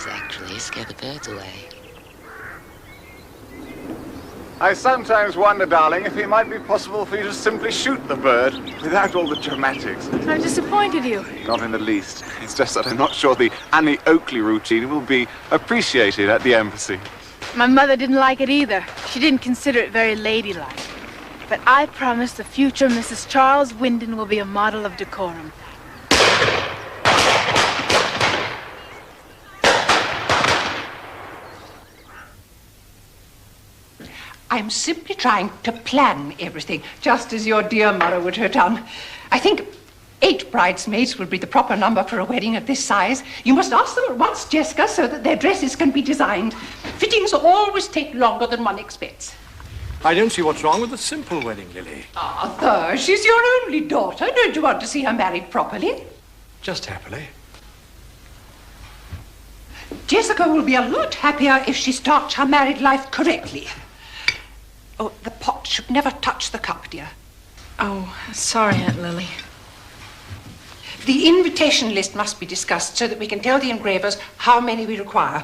does, actually. Scare the birds away. I sometimes wonder, darling, if it might be possible for you to simply shoot the bird without all the dramatics. I've disappointed you. Not in the least. It's just that I'm not sure the Annie Oakley routine will be appreciated at the embassy. My mother didn't like it either. She didn't consider it very ladylike. But I promise the future Mrs. Charles Wyndon will be a model of decorum. I'm simply trying to plan everything, just as your dear mother would have done. I think 8 bridesmaids will be the proper number for a wedding of this size. You must ask them at once, Jessica, so that their dresses can be designed. Fittings always take longer than one expects. I don't see what's wrong with a simple wedding, Lily. Arthur, she's your only daughter. Don't you want to see her married properly? Just happily. Jessica will be a lot happier if she starts her married life correctly. Oh, the pot should never touch the cup, dear. Oh, sorry, Aunt Lily. The invitation list must be discussed so that we can tell the engravers how many we require.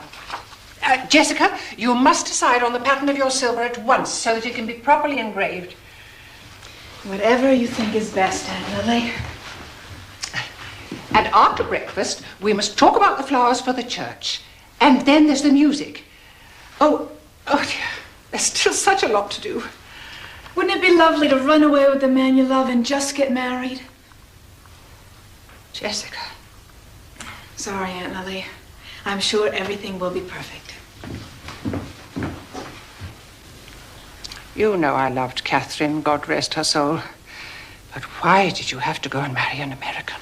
Jessica, you must decide on the pattern of your silver at once so that it can be properly engraved. Whatever you think is best, Aunt Lily. And after breakfast, we must talk about the flowers for the church. And then there's the music. Oh dear. There's still such a lot to do. Wouldn't it be lovely to run away with the man you love and just get married? Jessica. Sorry, Aunt Lily. I'm sure everything will be perfect. You know I loved Catherine, God rest her soul. But why did you have to go and marry an American?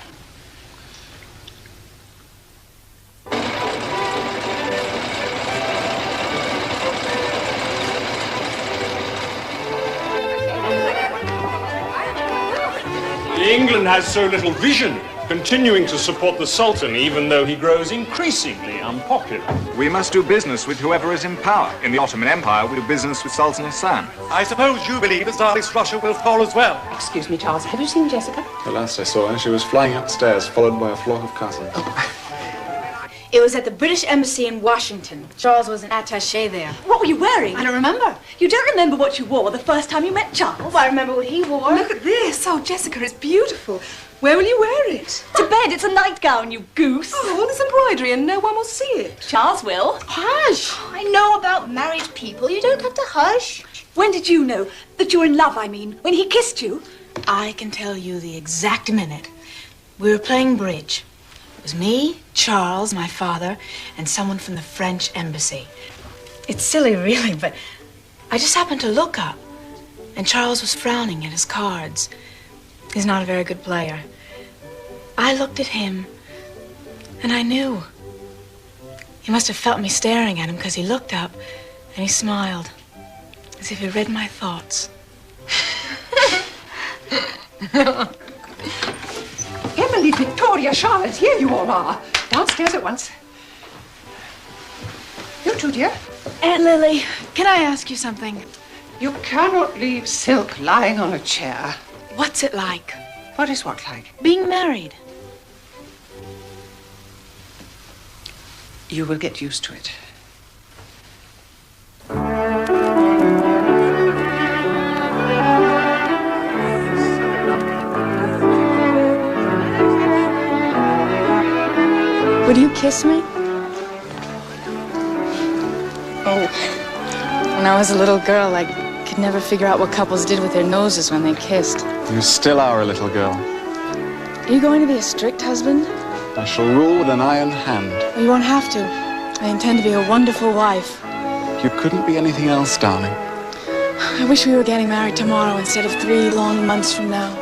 England has so little vision, continuing to support the Sultan even though he grows increasingly unpopular. We must do business with whoever is in power. In the Ottoman Empire, we do business with Sultan Hassan. I suppose you believe that Tsarist Russia will fall as well. Excuse me, Charles, have you seen Jessica? The last I saw her, she was flying upstairs, followed by a flock of cousins. It was at the British Embassy in Washington. Charles was an attaché there. What were you wearing? I don't remember. You don't remember what you wore the first time you met Charles? Oh, I remember what he wore. Look at this. Oh, Jessica, it's beautiful. Where will you wear it? To bed. It's a nightgown, you goose. Oh, all this embroidery and no one will see it. Charles will. Hush. I know about married people. You don't have to hush. When did you know that you were in love, I mean? When he kissed you? I can tell you the exact minute. We were playing bridge. It was me, Charles, my father, and someone from the French embassy. It's silly, really, but I just happened to look up, and Charles was frowning at his cards. He's not a very good player. I looked at him, and I knew. He must have felt me staring at him because he looked up, and he smiled, as if he read my thoughts. Emily, Victoria, Charlotte, here you all are. Downstairs at once. You too, dear. Aunt Lily, can I ask you something? You cannot leave silk lying on a chair. What's it like? What is what like? Being married. You will get used to it. Would you kiss me? Oh, when I was a little girl, I could never figure out what couples did with their noses when they kissed. You still are a little girl. Are you going to be a strict husband? I shall rule with an iron hand. Well, you won't have to. I intend to be a wonderful wife. You couldn't be anything else, darling. I wish we were getting married tomorrow instead of 3 long months from now.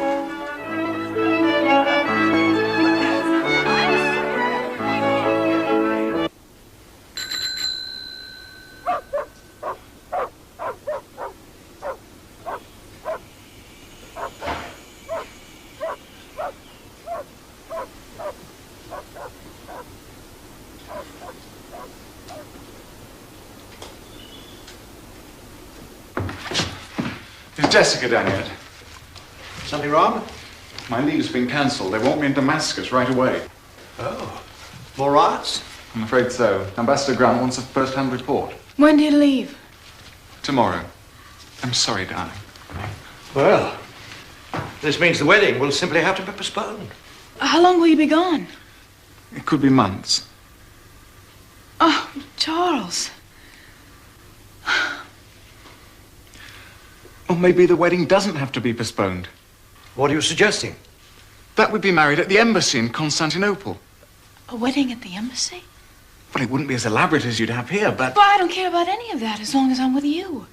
Is Jessica down yet? Something wrong? My leave's been cancelled. They want me in Damascus right away. Oh, more riots? I'm afraid so. Ambassador Grant wants a first-hand report. When do you leave? Tomorrow. I'm sorry, darling. Well, this means the wedding will simply have to be postponed. How long will you be gone? It could be months. Oh, Charles. Or maybe the wedding doesn't have to be postponed. What are you suggesting? That we'd be married at the embassy in Constantinople. A wedding at the embassy? Well, it wouldn't be as elaborate as you'd have here, but... Well, I don't care about any of that as long as I'm with you.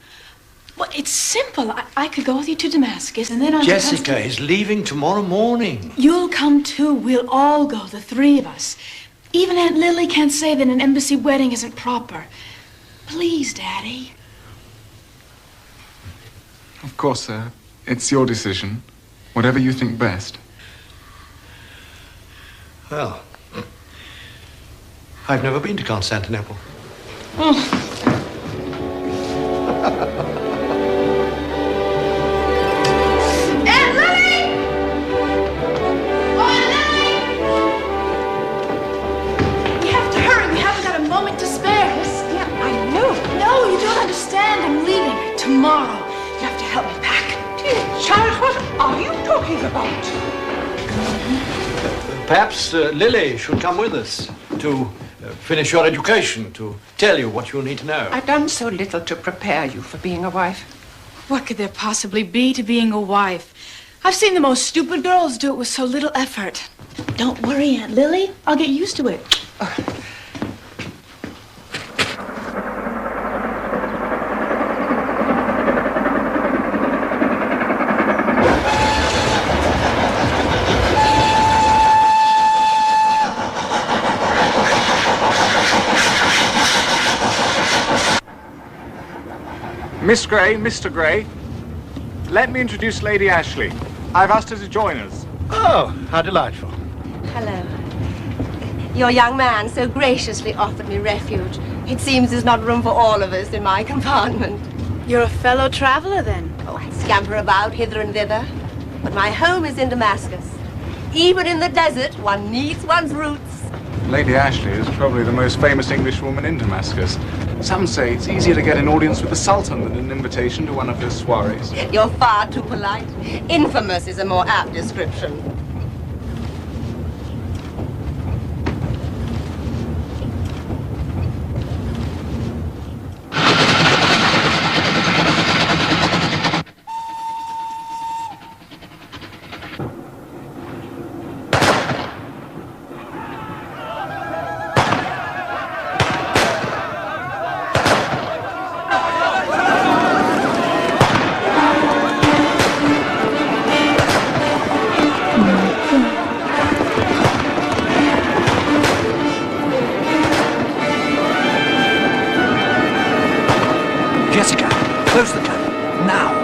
Well, it's simple. I could go with you to Damascus, and then I'm Jessica is leaving tomorrow morning. You'll come too. We'll all go, the three of us. Even Aunt Lily can't say that an embassy wedding isn't proper. Please, Daddy. Of course, sir. It's your decision. Whatever you think best. Well, I've never been to Constantinople. Aunt Lily! Oh, Aunt Lily! We have to hurry. We haven't got a moment to spare. Yes, dear, I know. No, you don't understand. I'm leaving tomorrow. You have to help me pack. Dear child, what are you talking about? Perhaps Lily should come with us to finish your education, to tell you what you'll need to know. I've done so little to prepare you for being a wife. What could there possibly be to being a wife? I've seen the most stupid girls do it with so little effort. Don't worry, Aunt Lily. I'll get used to it. Miss Gray, Mr. Gray, let me introduce Lady Ashley. I've asked her to join us. Oh, how delightful. Hello. Your young man so graciously offered me refuge. It seems there's not room for all of us in my compartment. You're a fellow traveler, then? Oh, I scamper about hither and thither, but my home is in Damascus. Even in the desert, one needs one's roots. Lady Ashley is probably the most famous Englishwoman in Damascus. Some say it's easier to get an audience with the Sultan than an invitation to one of her soirees. You're far too polite. Infamous is a more apt description. Jessica, close the curtain, now.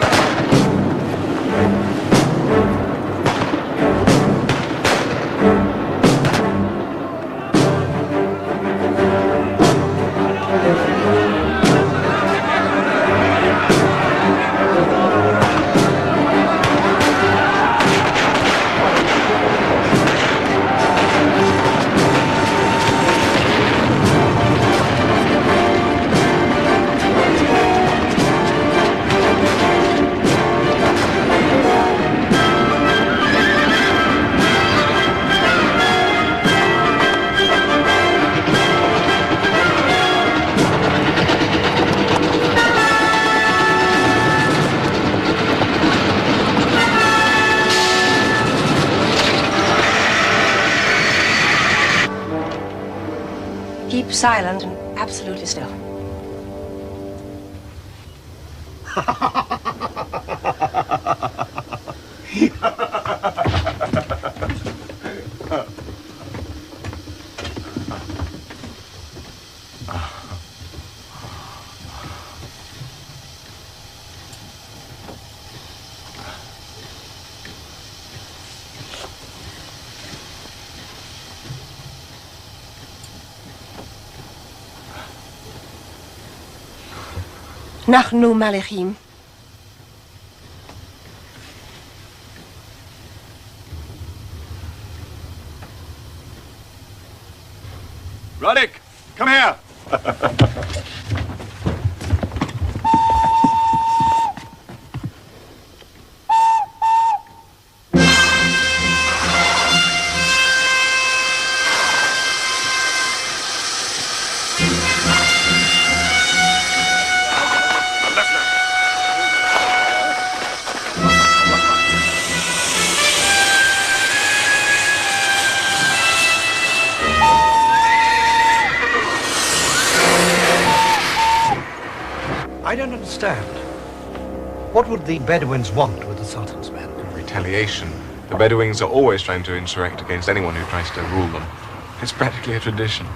Keep silent and absolutely still. نحن ملكين. Roddick, Come here. I don't understand. What would the Bedouins want with the Sultan's men? Retaliation. The Bedouins are always trying to insurrect against anyone who tries to rule them. It's practically a tradition.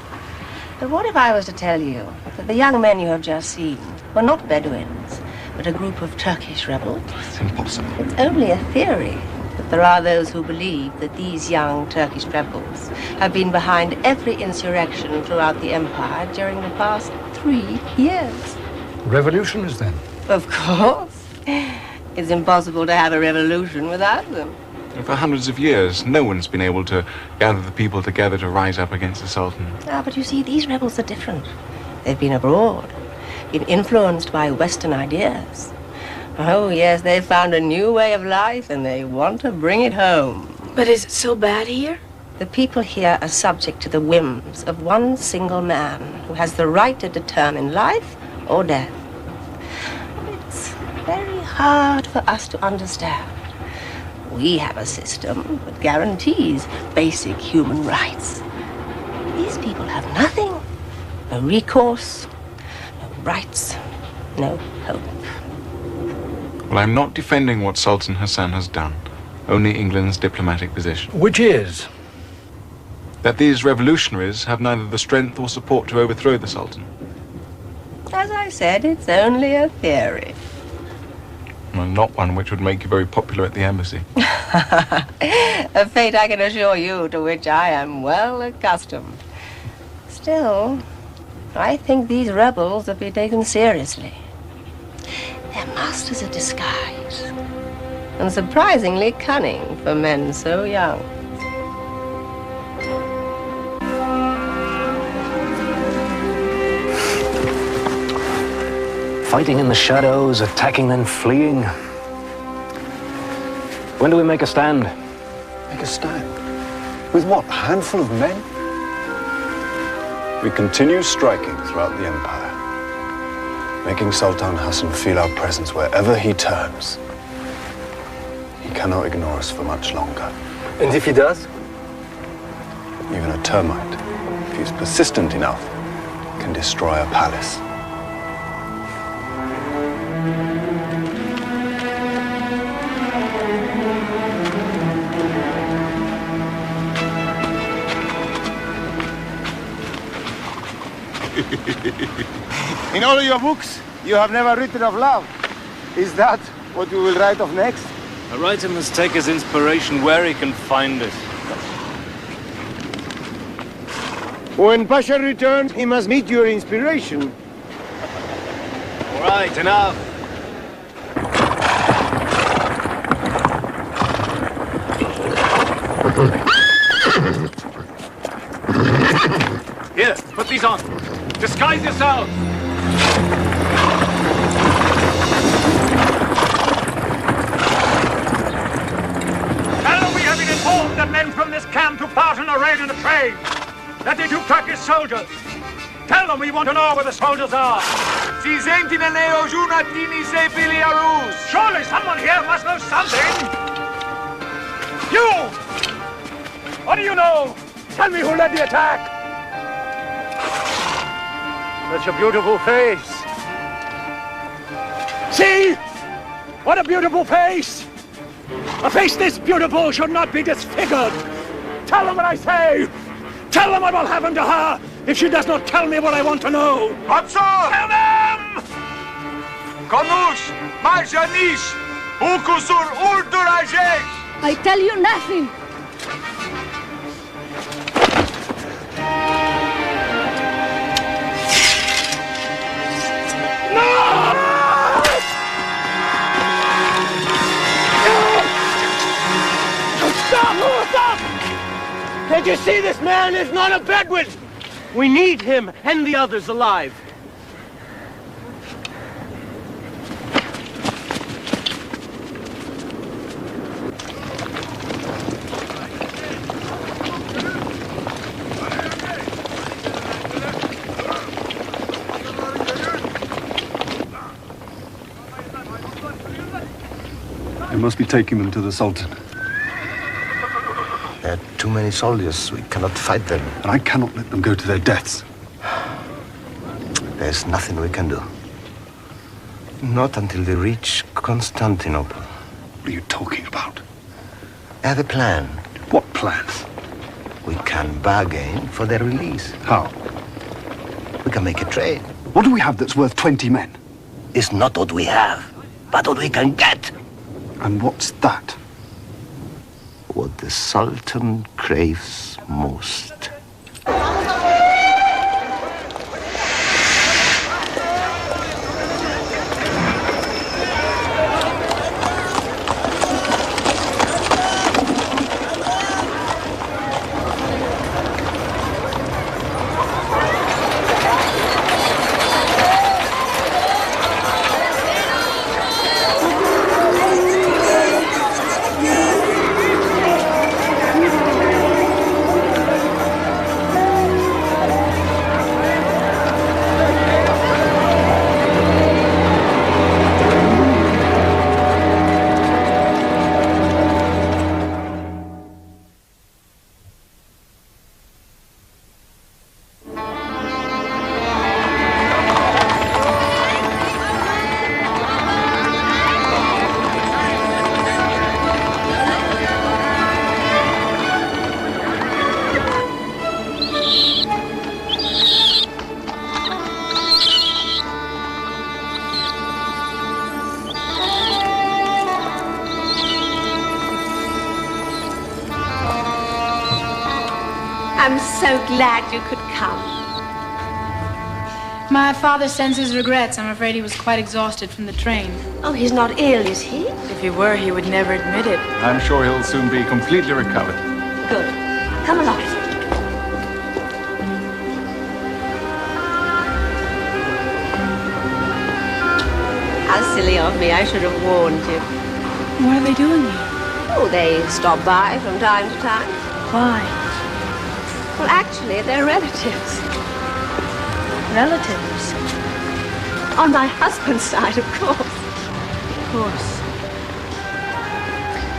But what if I was to tell you that the young men you have just seen were not Bedouins, but a group of Turkish rebels? It's impossible. It's only a theory. But there are those who believe that these young Turkish rebels have been behind every insurrection throughout the empire during the past 3 years. Revolutionaries, then? Of course. It's impossible to have a revolution without them. For hundreds of years, no one's been able to gather the people together to rise up against the Sultan. Ah, but you see, these rebels are different. They've been abroad, been influenced by Western ideas. Oh, yes, they've found a new way of life and they want to bring it home. But is it so bad here? The people here are subject to the whims of one single man who has the right to determine life or death. It's very hard for us to understand. We have a system that guarantees basic human rights. These people have nothing. No recourse, no rights, no hope. Well, I'm not defending what Sultan Hassan has done, only England's diplomatic position. Which is? That these revolutionaries have neither the strength or support to overthrow the Sultan. As I said, it's only a theory. Well, not one which would make you very popular at the embassy. A fate, I can assure you, to which I am well accustomed. Still, I think these rebels have been taken seriously. Their masters are disguised, and surprisingly cunning for men so young. Fighting in the shadows, attacking then fleeing. When do we make a stand? Make a stand? With what, a handful of men? We continue striking throughout the empire, making Sultan Hassan feel our presence wherever he turns. He cannot ignore us for much longer. And if he does? Even a termite, if he's persistent enough, can destroy a palace. In all your books, you have never written of love. Is that what you will write of next? A writer must take his inspiration where he can find it. When Pasha returns, he must meet your inspiration. All right, enough. Here, put these on. Disguise yourselves. Now we have been informed that men from this camp took part in a raid on the train. That they took Turkish soldiers. Tell them we want to know where the soldiers are. Surely someone here must know something. You! What do you know? Tell me who led the attack. Such a beautiful face. See? What a beautiful face. A face this beautiful should not be disfigured. Tell them what I say. Tell them what will happen to her if she does not tell me what I want to know. Absor! Tell them! Konuş, marjaniş, bu kusur uyduracak. I tell you nothing. Stop! Stop! Can't you see this man is not a Bedouin? We need him and the others alive. You must be taking them to the Sultan. There are too many soldiers. We cannot fight them. And I cannot let them go to their deaths. There's nothing we can do. Not until they reach Constantinople. What are you talking about? I have a plan. What plan? We can bargain for their release. How? We can make a trade. What do we have that's worth 20 men? It's not what we have, but what we can get. And what's that? What the Sultan craves most. I'm so glad you could come. My father sends his regrets. I'm afraid he was quite exhausted from the train. Oh, he's not ill, is he? If he were, he would never admit it. I'm sure he'll soon be completely recovered. Good. Come along. How silly of me. I should have warned you. What are they doing here? Oh, they stop by from time to time. Why? Well, actually, they're relatives. Relatives? On my husband's side, of course. Of course.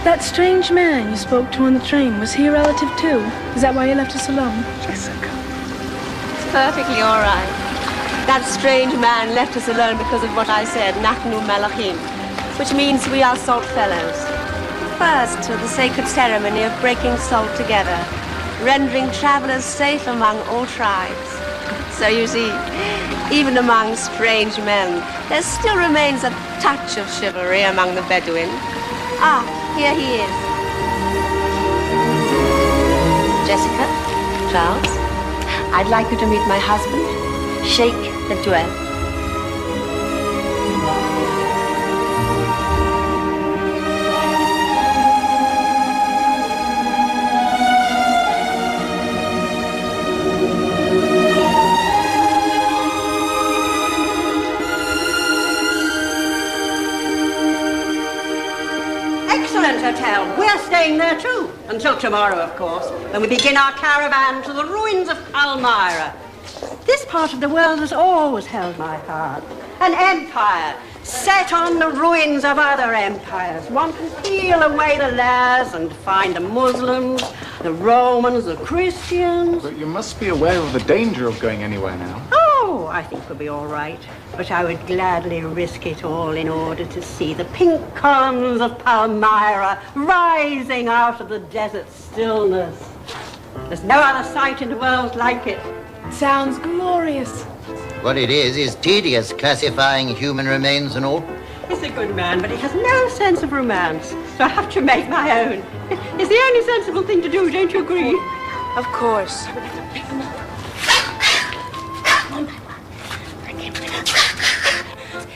That strange man you spoke to on the train, was he a relative too? Is that why you left us alone? Jessica. It's perfectly all right. That strange man left us alone because of what I said, Nahnu Malachim, which means we are salt fellows. First, to the sacred ceremony of breaking salt together, rendering travelers safe among all tribes. So you see, even among strange men, there still remains a touch of chivalry among the Bedouin. Ah, here he is. Jessica, Charles, I'd like you to meet my husband, Sheikh Beduel. Hotel. We're staying there too, until tomorrow, of course, when we begin our caravan to the ruins of Palmyra. This part of the world has always held my heart. An empire set on the ruins of other empires. One can peel away the layers and find the Muslims, the Romans, the Christians. But you must be aware of the danger of going anywhere now. Oh, I think we'll be all right. But I would gladly risk it all in order to see the pink columns of Palmyra rising out of the desert stillness. There's no other sight in the world like it. Sounds glorious. What it is tedious, classifying human remains and all. He's a good man, but he has no sense of romance. So I have to make my own. It's the only sensible thing to do, don't you agree? Of course.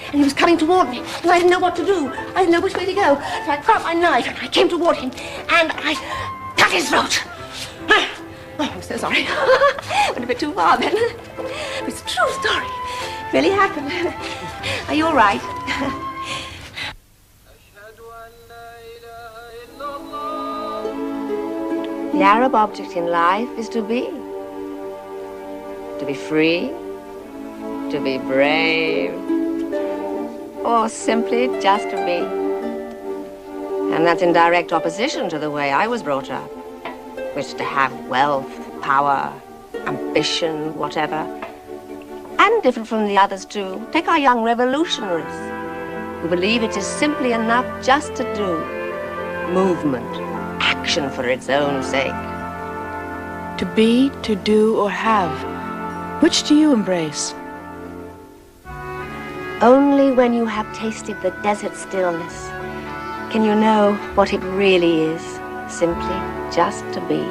And he was coming toward me, and I didn't know what to do. I didn't know which way to go. So I got my knife, and I came toward him, and I cut his throat. Oh, I'm so sorry. Went a bit too far then. It's a true story. Really happened. Are you all right? The Arab object in life is to be. To be free, to be brave, or simply just to be. And that's in direct opposition to the way I was brought up, which is to have wealth, power, ambition, whatever. And different from the others too. Take our young revolutionaries, who believe it is simply enough just to do. Movement, action for its own sake. To be, to do, or have. Which do you embrace? Only when you have tasted the desert stillness can you know what it really is, simply just to be.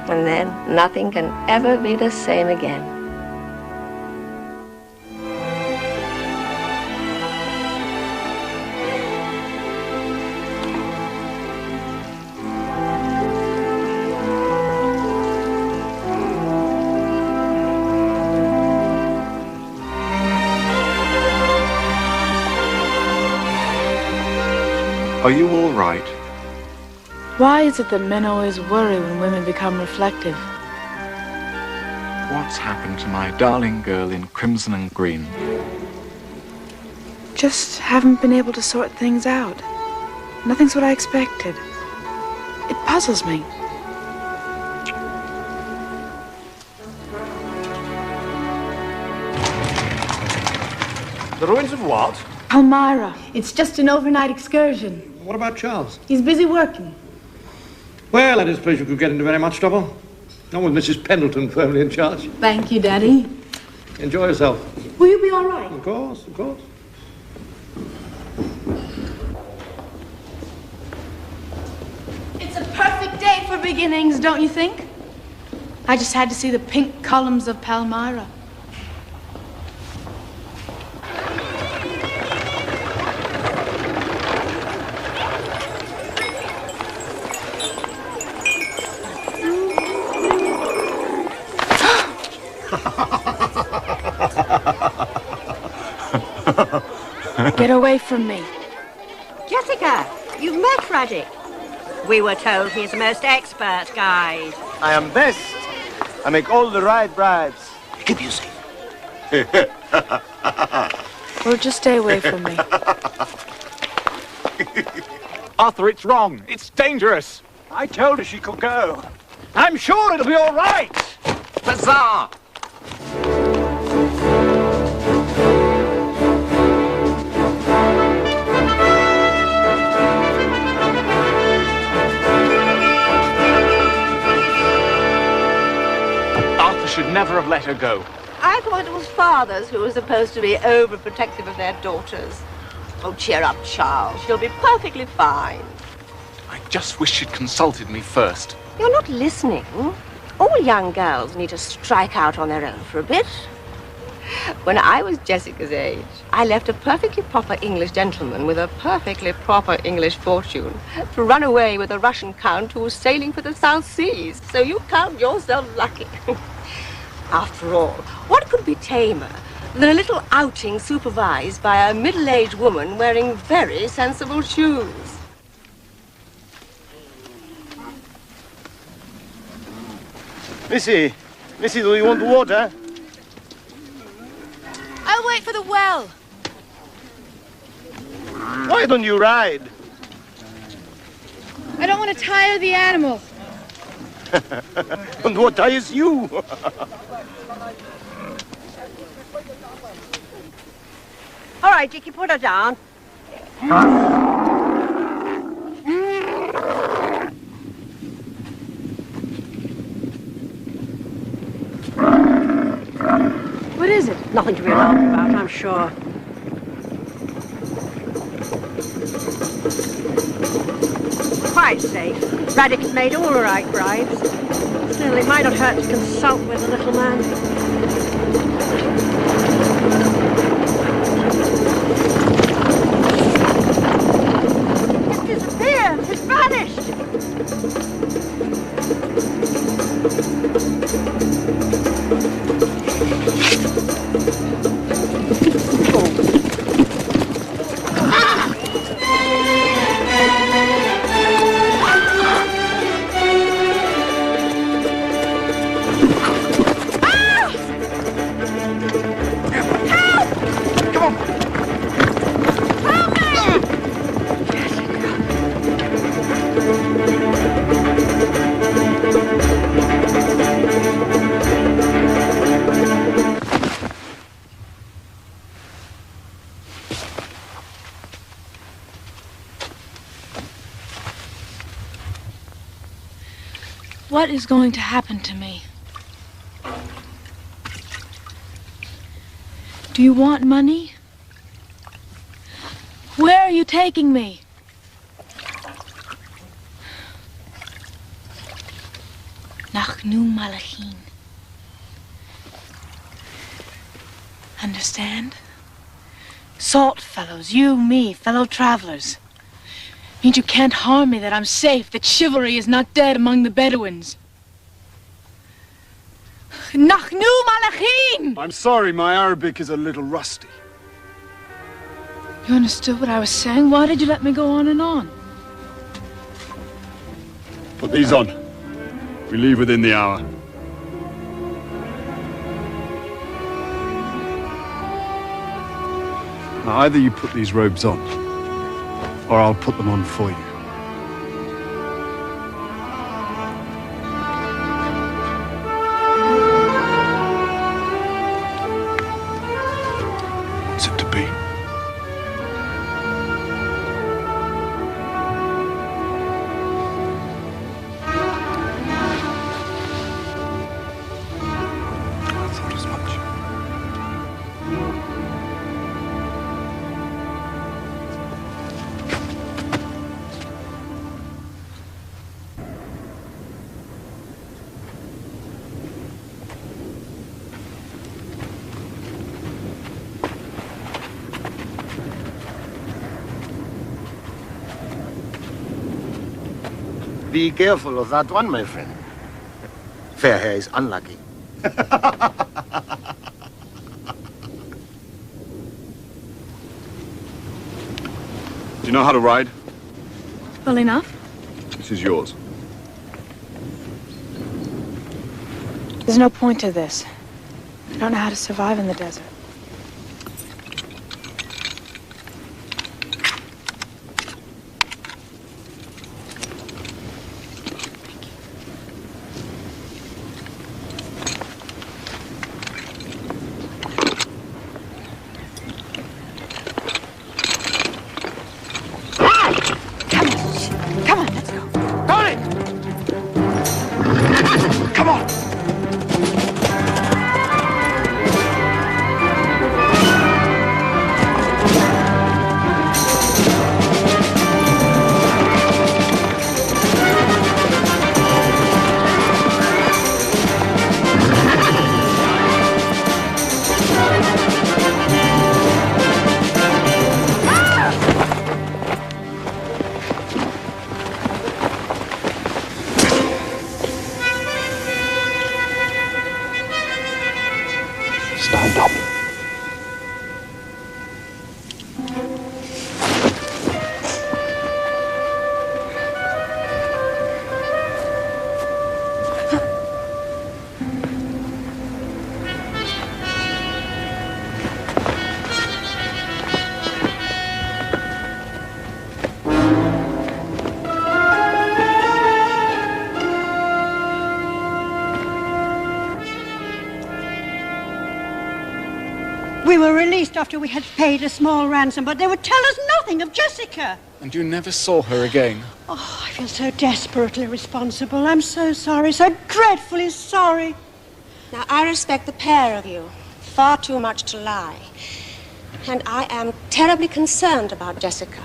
And then nothing can ever be the same again. Are you all right? Why is it that men always worry when women become reflective? What's happened to my darling girl in crimson and green? Just haven't been able to sort things out. Nothing's what I expected. It puzzles me. The ruins of what? Palmyra. It's just an overnight excursion. What about Charles? He's busy working. Well, I don't suppose you could get into very much trouble. Not with Mrs. Pendleton firmly in charge. Thank you, Daddy. Enjoy yourself. Will you be all right? Of course, of course. It's a perfect day for beginnings, don't you think? I just had to see the pink columns of Palmyra. Get away from me. Jessica, you've met Raddick. We were told he's the most expert guide. I am best. I make all the right bribes. Keep you safe. Or just stay away from me. Arthur, it's wrong. It's dangerous. I told her she could go. I'm sure it'll be all right. Bizarre. Should never have let her go. I thought it was fathers who were supposed to be overprotective of their daughters. Oh, cheer up, Charles. She'll be perfectly fine. I just wish she'd consulted me first. You're not listening. All young girls need to strike out on their own for a bit. When I was Jessica's age, I left a perfectly proper English gentleman with a perfectly proper English fortune to run away with a Russian count who was sailing for the South Seas. So you count yourself lucky. After all, what could be tamer than a little outing supervised by a middle-aged woman wearing very sensible shoes? Missy, do you want water? I'll wait for the well. Why don't you ride? I don't want to tire the animals. And what tires you? All right, Dickie, put her down. What is it? Nothing to be alarmed about, I'm sure. Quite safe. Raddick has made all the right bribes. Still, it might not hurt to consult with the little man. It's disappeared! It's vanished! What is going to happen to me? Do you want money? Where are you taking me? Nachnu Malachin. Understand? Salt fellows, you, me, fellow travelers. Means you can't harm me, that I'm safe, that chivalry is not dead among the Bedouins. Nachnu Malachin! I'm sorry, my Arabic is a little rusty. You understood what I was saying? Why did you let me go on and on? Put these on. We leave within the hour. Now, either you put these robes on, or I'll put them on for you. What's it to be? I thought as much. Be careful of that one, my friend. Fair hair is unlucky. Do you know how to ride? Well enough. This is yours. There's no point to this. I don't know how to survive in the desert. We were released after we had paid a small ransom, but they would tell us nothing of Jessica. And you never saw her again? Oh, I feel so desperately responsible. I'm so sorry, so dreadfully sorry. Now, I respect the pair of you. Far too much to lie. And I am terribly concerned about Jessica.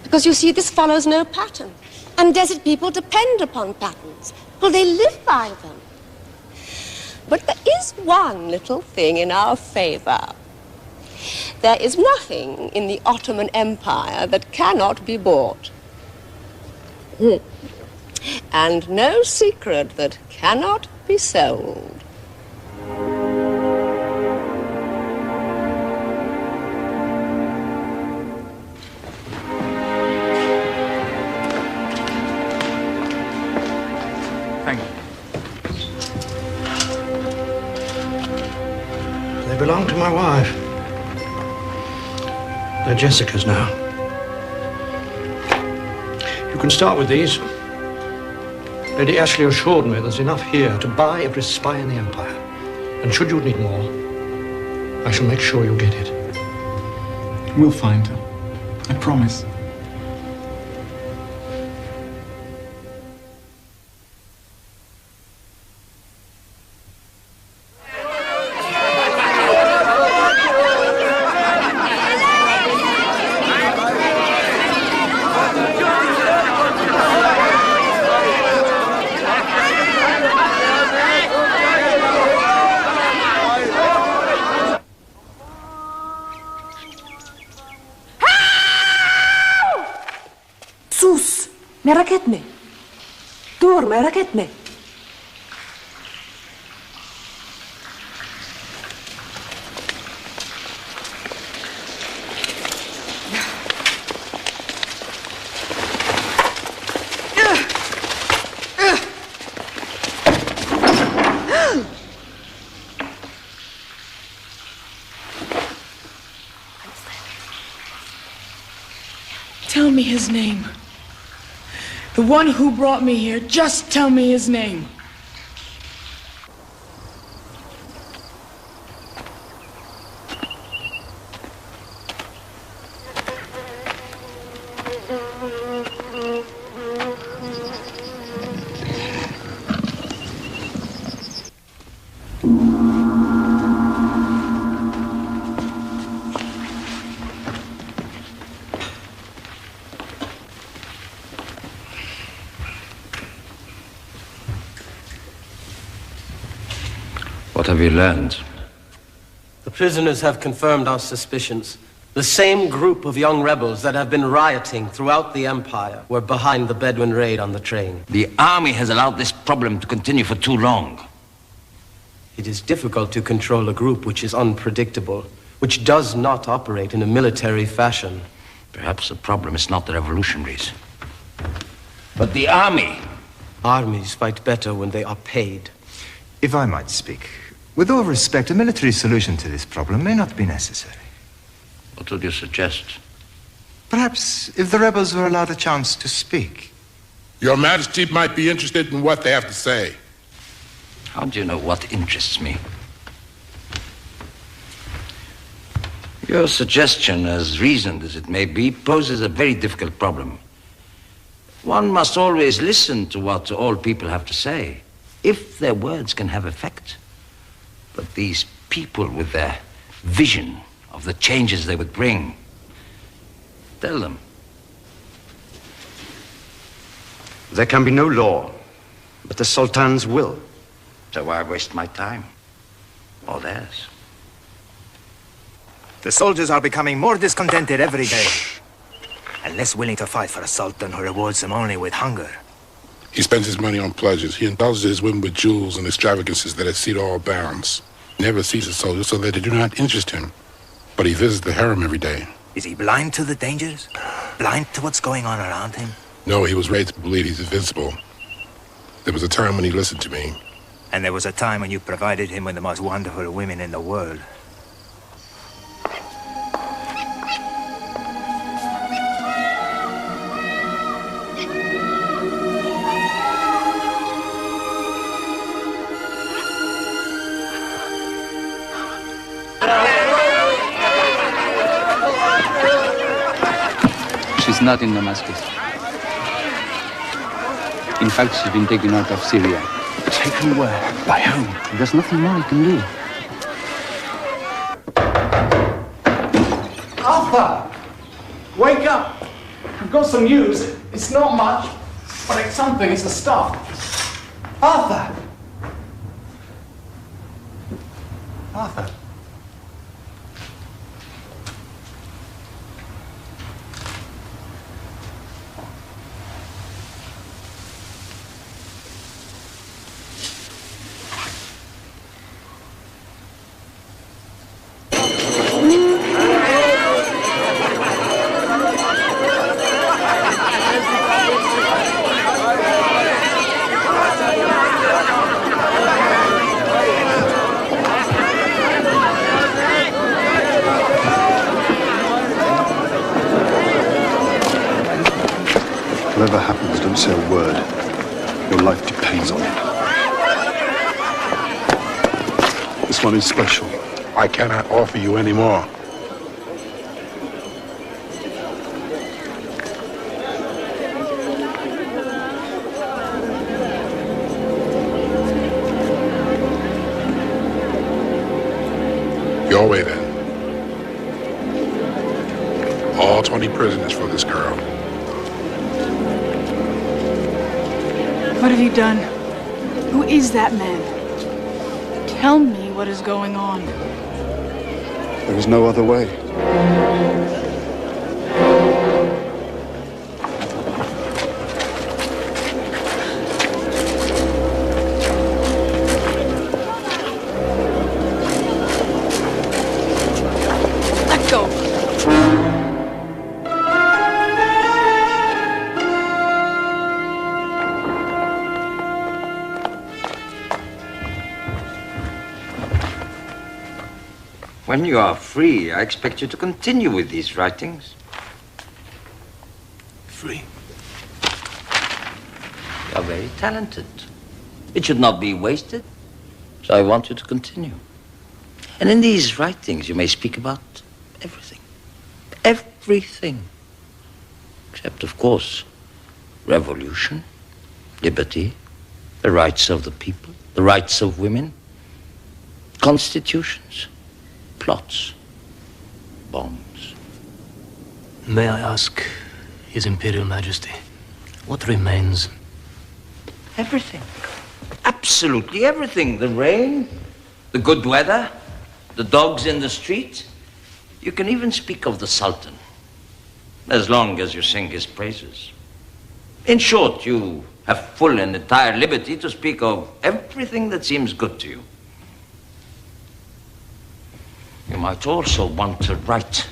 Because, you see, this follows no pattern. And desert people depend upon patterns. Well, they live by them. But there is one little thing in our favor. There is nothing in the Ottoman Empire that cannot be bought. And no secret that cannot be sold. Thank you. They belong to my wife. They're Jessica's now. You can start with these. Lady Ashley assured me there's enough here to buy every spy in the Empire. And should you need more, I shall make sure you get it. We'll find her. I promise. مراكتنا دور مراكتنا Tell me his name. The one who brought me here, just tell me his name. What have you learned? The prisoners have confirmed our suspicions. The same group of young rebels that have been rioting throughout the Empire were behind the Bedouin raid on the train. The army has allowed this problem to continue for too long. It is difficult to control a group which is unpredictable, which does not operate in a military fashion. Perhaps the problem is not the revolutionaries, but the army. Armies fight better when they are paid. If I might speak, with all respect, a military solution to this problem may not be necessary. What would you suggest? Perhaps if the rebels were allowed a chance to speak. Your Majesty might be interested in what they have to say. How do you know what interests me? Your suggestion, as reasoned as it may be, poses a very difficult problem. One must always listen to what all people have to say, if their words can have effect. But these people with their vision of the changes they would bring, tell them. There can be no law, but the Sultan's will. So why waste my time? Or theirs? The soldiers are becoming more discontented every day, and less willing to fight for a Sultan who rewards them only with hunger. He spends his money on pleasures. He indulges his whim with jewels and extravagances that exceed all bounds. He never sees a soldier so that they do not interest him. But he visits the harem every day. Is he blind to the dangers? Blind to what's going on around him? No, he was raised to believe he's invincible. There was a time when he listened to me. And there was a time when you provided him with the most wonderful women in the world. She's not in Damascus. In fact, she's been taken out of Syria. Taken where? By whom? There's nothing more he can do. Arthur! Wake up! I've got some news. It's not much, but it's something. It's the stuff. Arthur! Arthur. Whatever happens, don't say a word. Your life depends on it. This one is special. I cannot offer you any more. Your way, then. All 20 prisoners for this girl. What have you done? Who is that man? Tell me what is going on. There is no other way. Let go. When you are free, I expect you to continue with these writings. Free? You are very talented. It should not be wasted. So I want you to continue. And in these writings, you may speak about everything. Everything. Except, of course, revolution, liberty, the rights of the people, the rights of women, constitutions, plots, bombs. May I ask, His Imperial Majesty, what remains? Everything. Absolutely everything. The rain, the good weather, the dogs in the street. You can even speak of the Sultan, as long as you sing his praises. In short, you have full and entire liberty to speak of everything that seems good to you. You might also want to write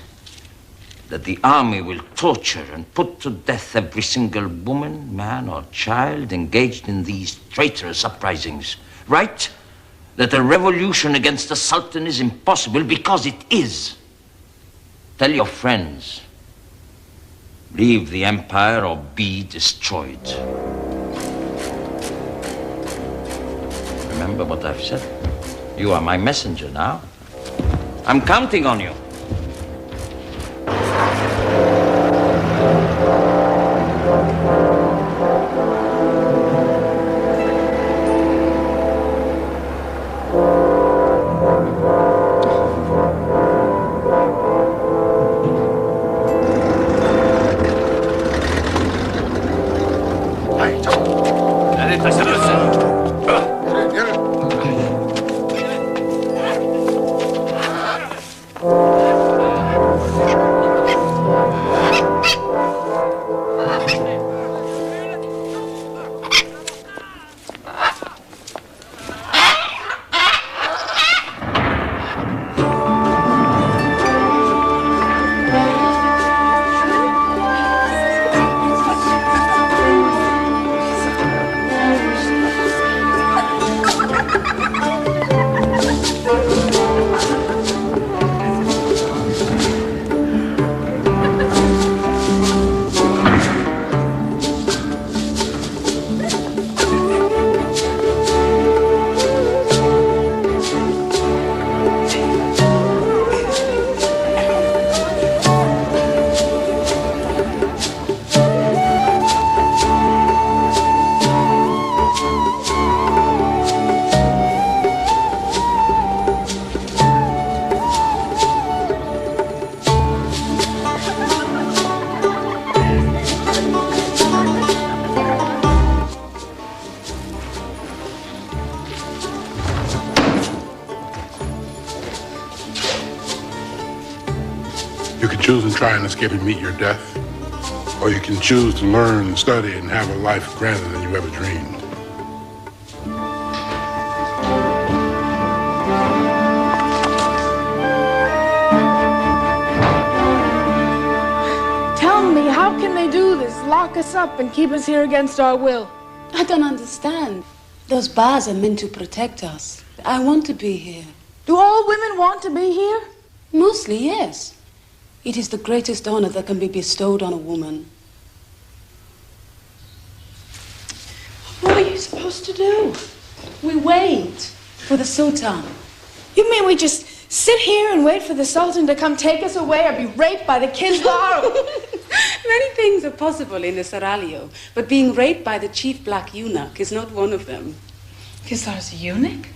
that the army will torture and put to death every single woman, man, or child engaged in these traitorous uprisings. Write that a revolution against the Sultan is impossible because it is. Tell your friends, leave the empire or be destroyed. Remember what I've said. You are my messenger now. I'm counting on you. You can choose and try and escape and meet your death, or you can choose to learn, study, and have a life grander than you ever dreamed. Tell me, how can they do this? Lock us up and keep us here against our will? I don't understand. Those bars are meant to protect us. I want to be here. Do all women want to be here? Mostly, yes. It is the greatest honor that can be bestowed on a woman. What are you supposed to do? We wait for the Sultan. You mean we just sit here and wait for the Sultan to come take us away or be raped by the Kizar? Many things are possible in the Seraglio, but being raped by the chief black eunuch is not one of them. Kizar's a eunuch?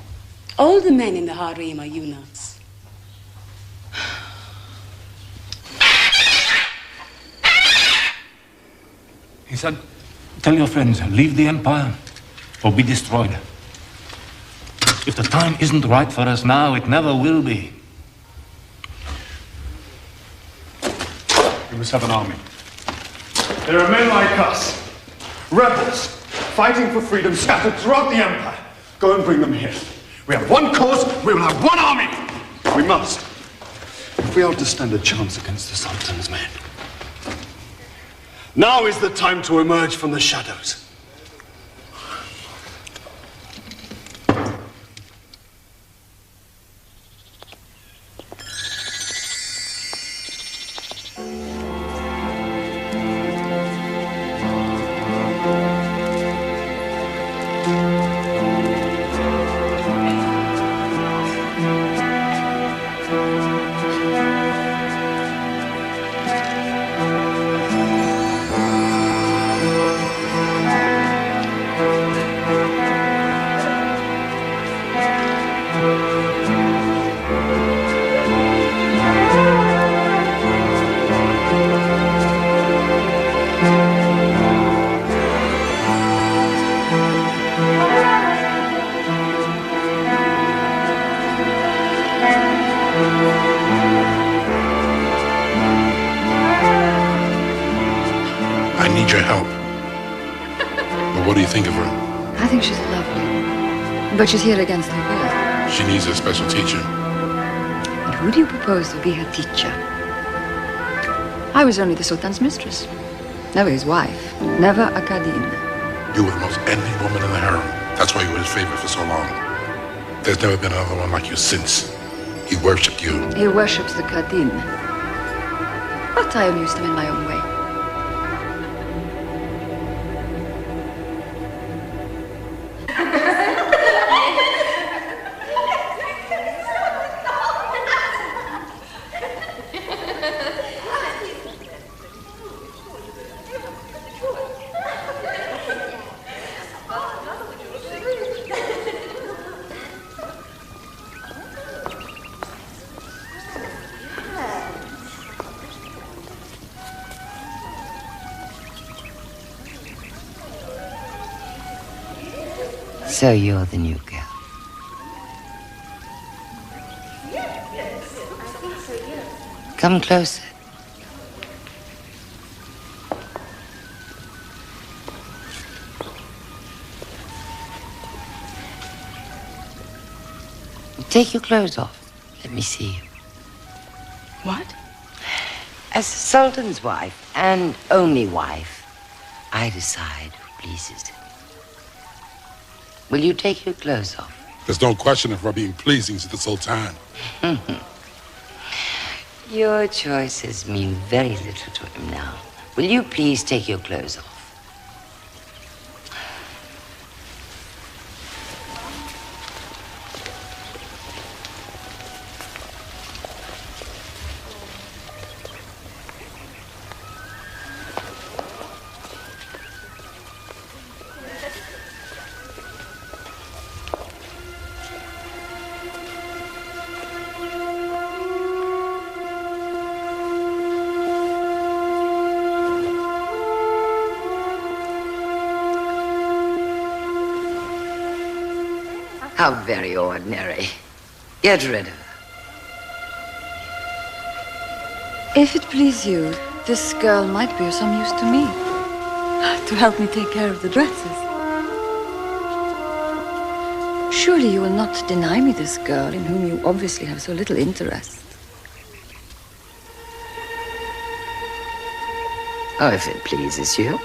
All the men in the harem are eunuchs. He said, tell your friends, leave the Empire or be destroyed. If the time isn't right for us now, it never will be. We must have an army. There are men like us, rebels, fighting for freedom scattered throughout the Empire. Go and bring them here. We have one cause, we will have one army. We must. If we are to stand a chance against the Sultan's men. Now is the time to emerge from the shadows. I need your help. But what do you think of her? I think she's lovely. But she's here against her will. She needs a special teacher. And who do you propose to be her teacher? I was only the Sultan's mistress. Never his wife. Never a Kadin. You were the most envied woman in the harem. That's why you were his favorite for so long. There's never been another one like you since. He worshipped you. He worships the Kadin. But I amused him in my own way. So you're the new girl. Come closer. Take your clothes off. Let me see you. What? As the Sultan's wife, and only wife, I decide who pleases him. Will you take your clothes off? There's no question of her being pleasing to the Sultan. Your choices mean very little to him now. Will you please take your clothes off? How very ordinary. Get rid of her. If it please you, this girl might be of some use to me. To help me take care of the dresses. Surely you will not deny me this girl in whom you obviously have so little interest. Oh, if it pleases you.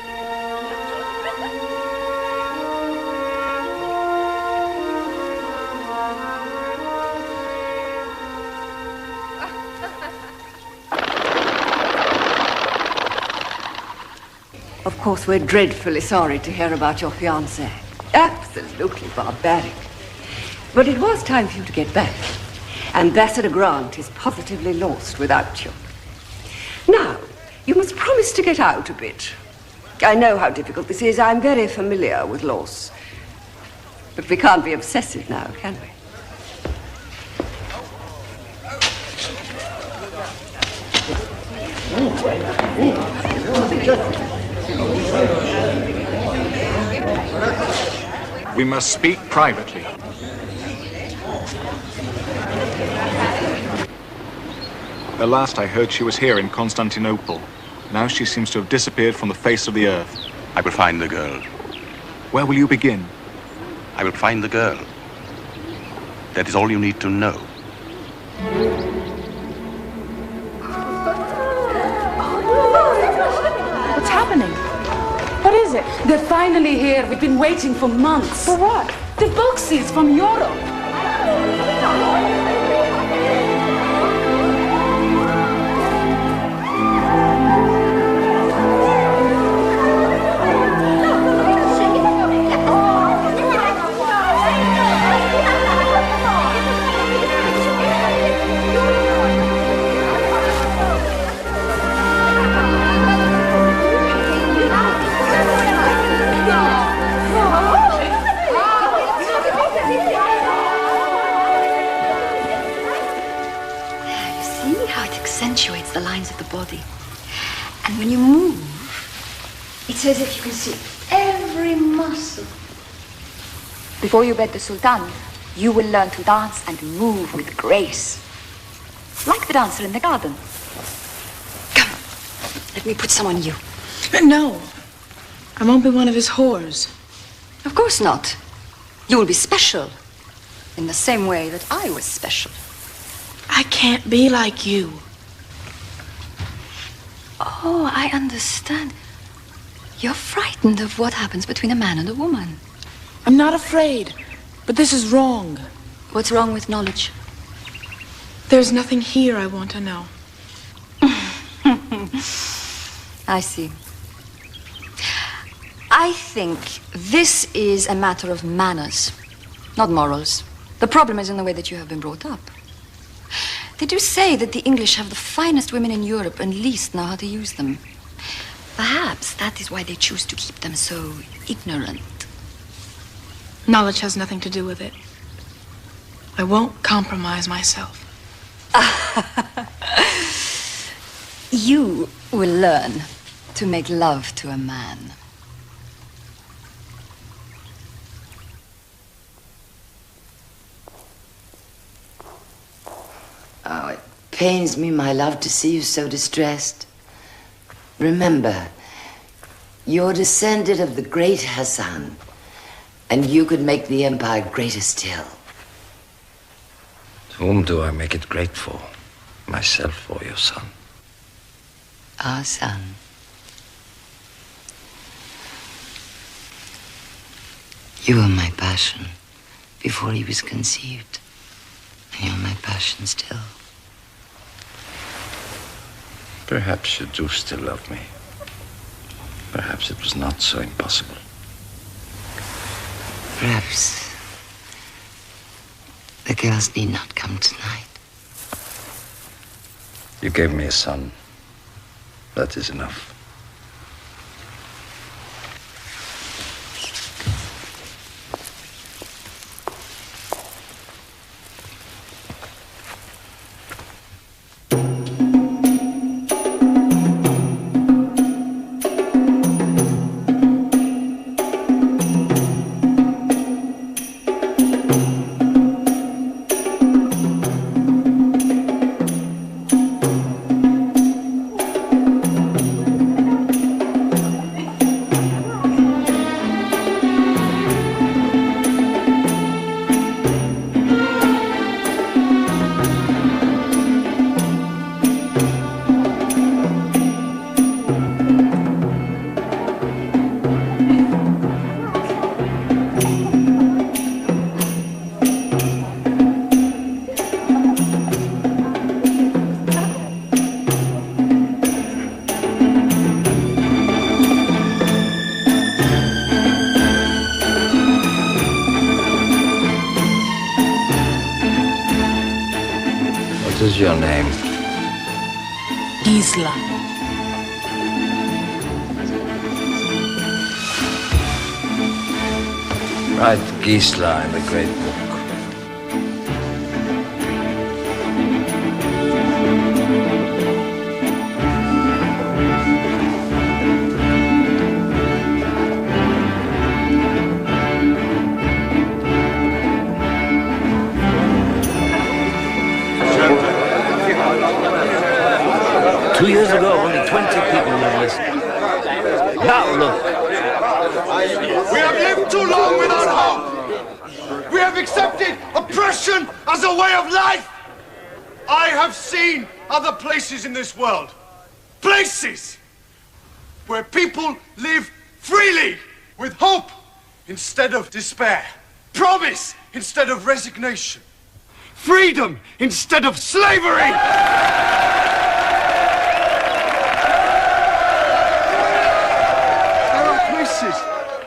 Of course, we're dreadfully sorry to hear about your fiancé. Absolutely barbaric. But it was time for you to get back. Ambassador Grant is positively lost without you. Now, you must promise to get out a bit. I know how difficult this is. I'm very familiar with loss. But we can't be obsessive now, can we? We must speak privately. At last I heard she was here in Constantinople. Now she seems to have disappeared from the face of the earth. I will find the girl. Where will you begin? I will find the girl. That is all you need to know. What's happening? What is it? They're finally here. We've been waiting for months. For what? The boxes from Europe. Accentuates the lines of the body. And when you move, it's as if you can see every muscle. Before you wed the Sultan, you will learn to dance and move with grace. Like the dancer in the garden. Come, let me put some on you. No, I won't be one of his whores. Of course not. You will be special. In the same way that I was special. I can't be like you. Oh, I understand. You're frightened of what happens between a man and a woman. I'm not afraid, but this is wrong. What's wrong with knowledge? There's nothing here I want to know. I see. I think this is a matter of manners, not morals. The problem is in the way that you have been brought up. They do say that the English have the finest women in Europe and least know how to use them. Perhaps that is why they choose to keep them so ignorant. Knowledge has nothing to do with it. I won't compromise myself. You will learn to make love to a man. Oh, it pains me, my love, to see you so distressed. Remember, you're descended of the great Hassan, and you could make the empire greater still. Whom do I make it great for? Myself or your son? Our son. You were my passion before he was conceived, and you're my passion still. Perhaps you do still love me. Perhaps it was not so impossible. Perhaps the girls need not come tonight. You gave me a son. That is enough. your name? Gisela. Write Gisela in the great book. 2 years ago, only 20 people would have listened. Now look. We have lived too long without hope. We have accepted oppression as a way of life. I have seen other places in this world. Places where people live freely with hope instead of despair. Promise instead of resignation. Freedom instead of slavery.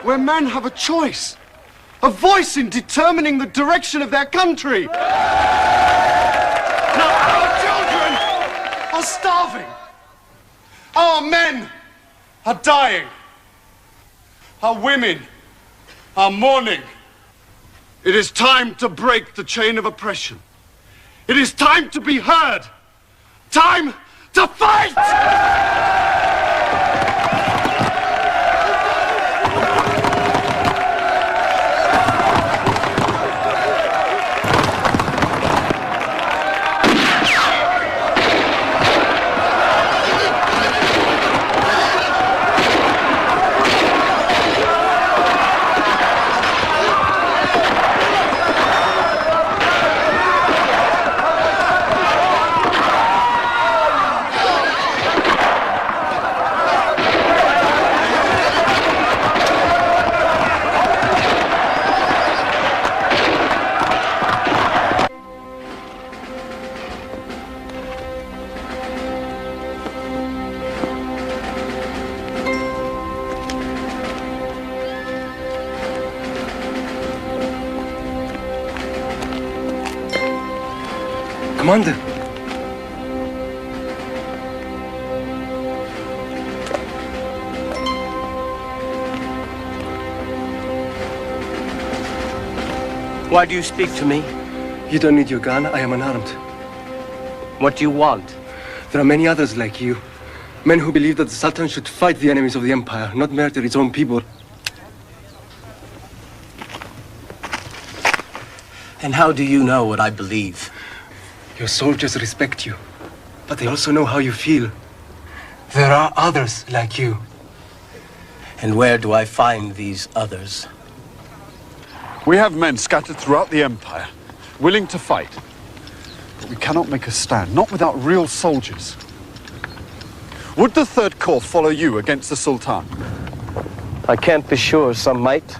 Where men have a choice, a voice in determining the direction of their country. Now our children are starving. Our men are dying. Our women are mourning. It is time to break the chain of oppression. It is time to be heard. Time to fight! Commander! Why do you speak to me? You don't need your gun. I am unarmed. What do you want? There are many others like you. Men who believe that the Sultan should fight the enemies of the Empire, not murder its own people. And how do you know what I believe? Your soldiers respect you, but they also know how you feel. There are others like you. And where do I find these others? We have men scattered throughout the Empire, willing to fight. But we cannot make a stand, not without real soldiers. Would the Third Corps follow you against the Sultan? I can't be sure. Some might.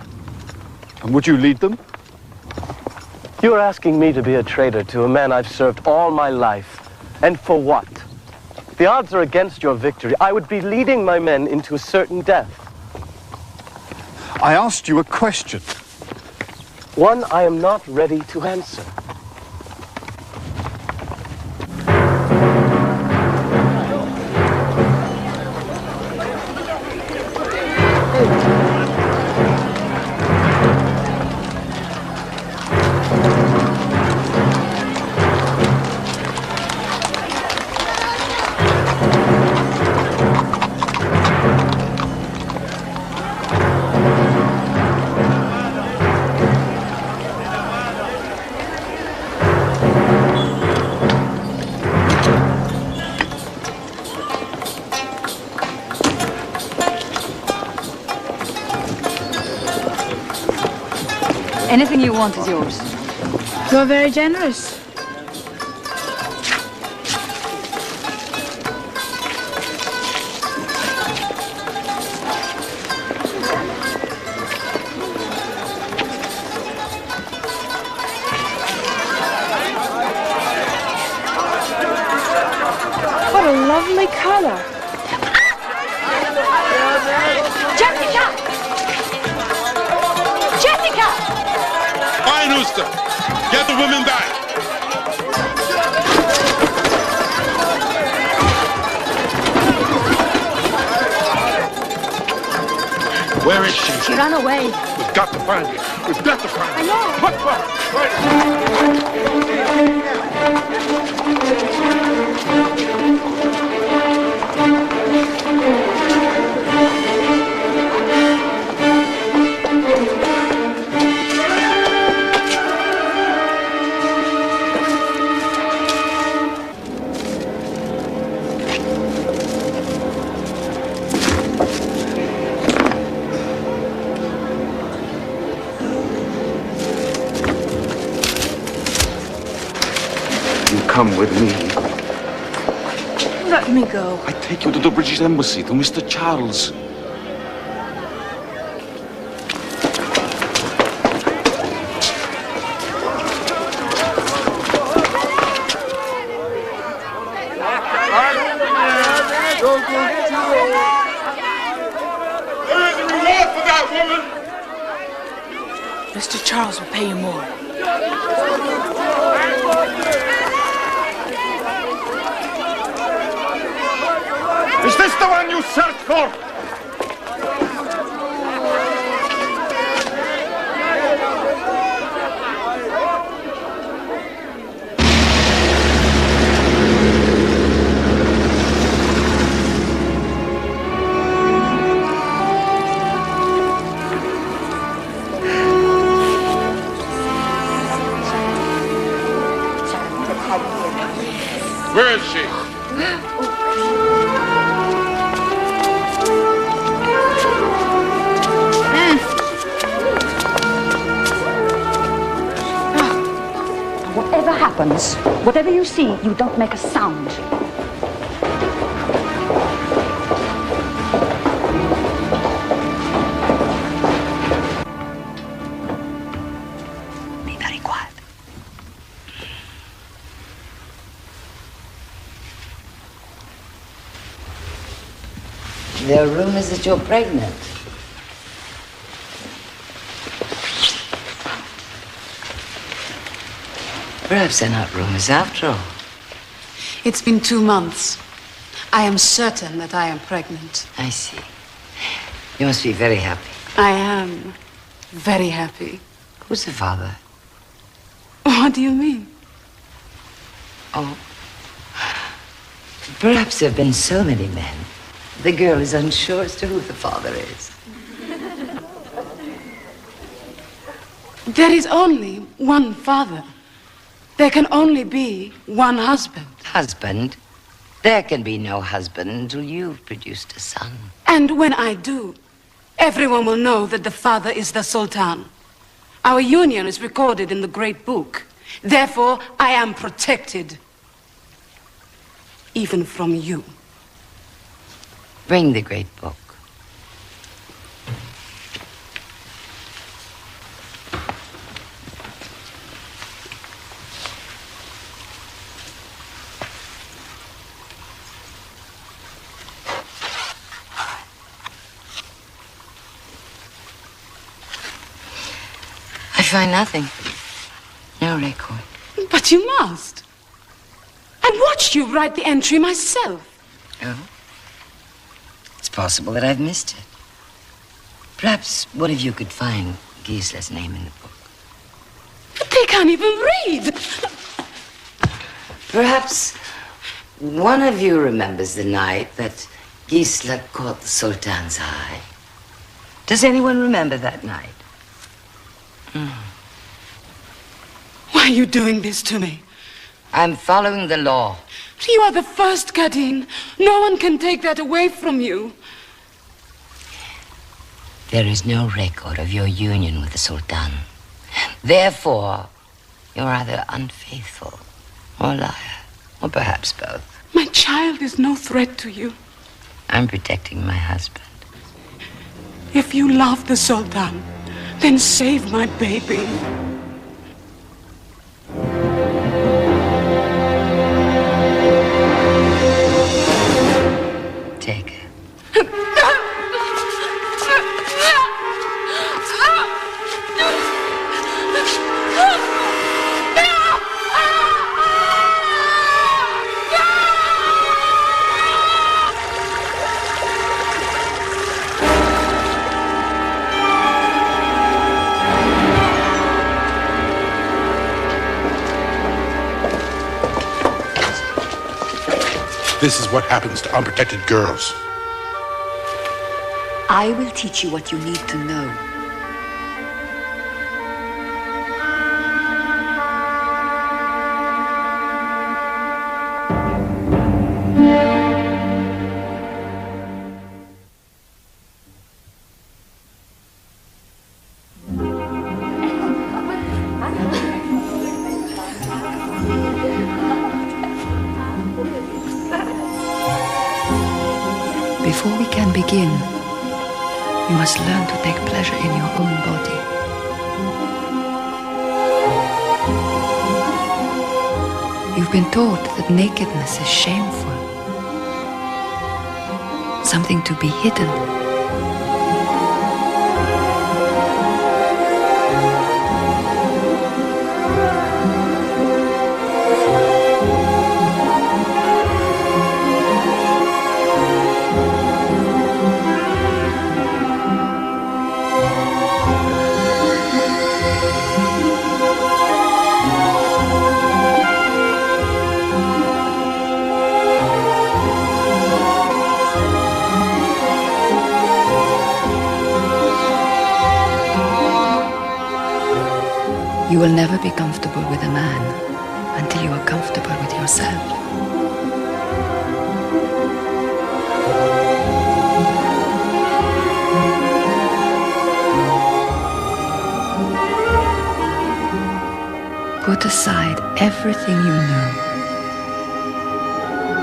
And would you lead them? You're asking me to be a traitor to a man I've served all my life. And for what? The odds are against your victory. I would be leading my men into a certain death. I asked you a question. One I am not ready to answer. Anything you want is yours. You're very generous. What a lovely color. Jessica! Jessica! Fine, Rooster. Get the women back. Where is she? She ran away. We've got to find her. We've got to find her. I know. Look for her. Come with me. Let me go. I take you to the British Embassy, to Mr. Charles. There is a reward for that woman. Mr. Charles will pay you more. Is this the one you searched for? Where is she? Whatever happens, whatever you see, you don't make a sound. Be very quiet. There are rumors that you're pregnant. Perhaps they're not rumors after all. It's been 2 months. I am certain that I am pregnant. I see. You must be very happy. I am very happy. Who's the father? What do you mean? Oh. Perhaps there have been so many men. The girl is unsure as to who the father is. There is only one father. There can only be one husband. Husband? There can be no husband until you've produced a son. And when I do, everyone will know that the father is the Sultan. Our union is recorded in the Great Book. Therefore, I am protected. Even from you. Bring the Great Book. I find nothing. No record. But you must. I watched you write the entry myself. Oh? It's possible that I've missed it. Perhaps one of you could find Gisla's name in the book. But they can't even read. Perhaps one of you remembers the night that Gisla caught the Sultan's eye. Does anyone remember that night? Why are you doing this to me? I'm following the law. You are the first, Kadeen. No one can take that away from you. There is no record of your union with the Sultan. Therefore, you're either unfaithful or liar, or perhaps both. My child is no threat to you. I'm protecting my husband. If you love the Sultan, then save my baby. Take her. This is what happens to unprotected girls. I will teach you what you need to know. Before we can begin, you must learn to take pleasure in your own body. You've been taught that nakedness is shameful, something to be hidden. You will never be comfortable with a man until you are comfortable with yourself. Put aside everything you know.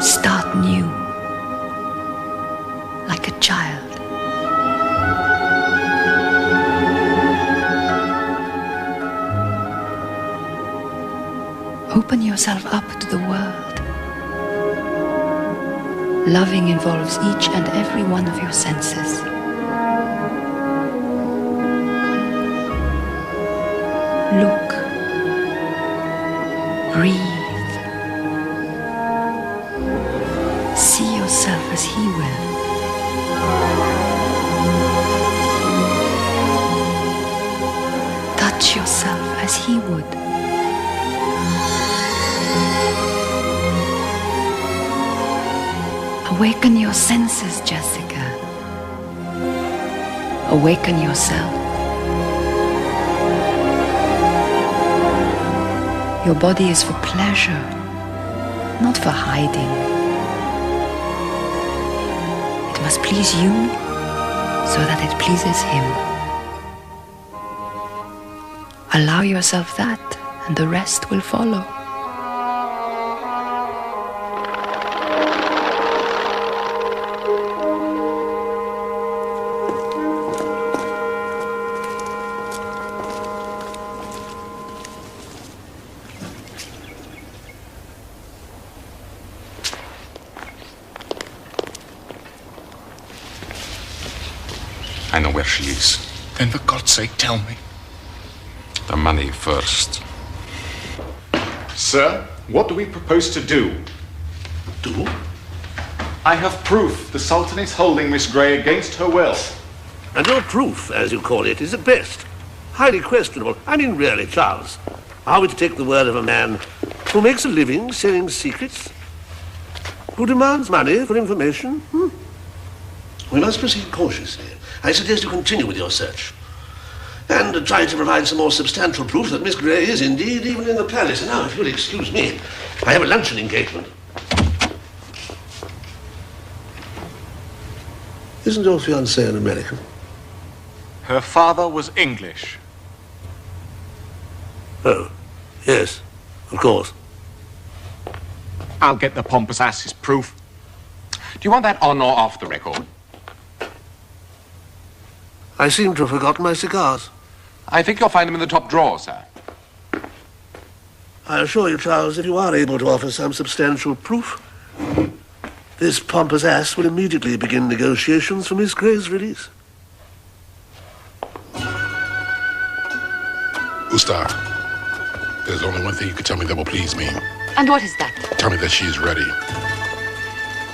Start new, like a child. Open yourself up to the world. Loving involves each and every one of your senses. Look. Breathe. See yourself as he will. Touch yourself as he would. Awaken your senses, Jessica. Awaken yourself. Your body is for pleasure, not for hiding. It must please you so that it pleases him. Allow yourself that, and the rest will follow. I know where she is. Then for God's sake, tell me. The money first. Sir, what do we propose to do? Do? I have proof the Sultan is holding Miss Grey against her will. And your proof, as you call it, is at best highly questionable. I mean, really, Charles, are we to take the word of a man who makes a living selling secrets? Who demands money for information? We must proceed cautiously. I suggest you continue with your search. And try to provide some more substantial proof that Miss Grey is indeed even in the palace. Now, if you'll excuse me, I have a luncheon engagement. Isn't your fiancée an American? Her father was English. Oh, yes, of course. I'll get the pompous ass's proof. Do you want that on or off the record? I seem to have forgotten my cigars. I think you'll find them in the top drawer, sir. I assure you, Charles, if you are able to offer some substantial proof, this pompous ass will immediately begin negotiations for Miss Grey's release. Ustad, there's only one thing you can tell me that will please me. And what is that? Tell me that she is ready.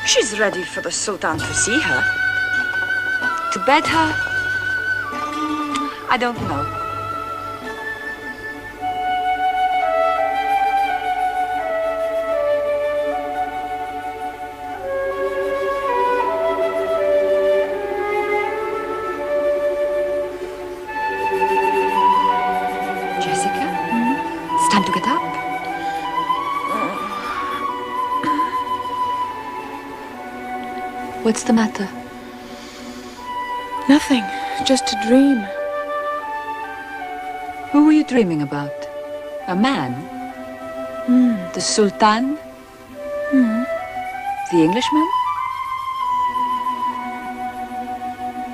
She's ready for the Sultan to see her. To bed her? I don't know. What's the matter? Nothing. Just a dream. Who were you dreaming about? A man? The Sultan? The Englishman?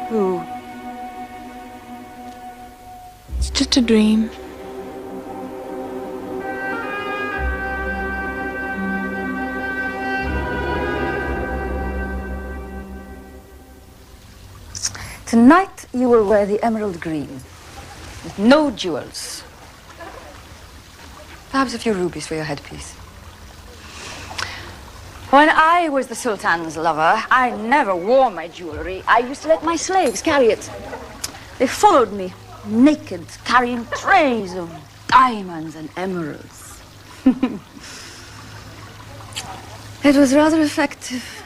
Who? It's just a dream. Tonight you will wear the emerald green, with no jewels. Perhaps a few rubies for your headpiece. When I was the Sultan's lover, I never wore my jewelry. I used to let my slaves carry it. They followed me, naked, carrying trays of diamonds and emeralds. It was rather effective.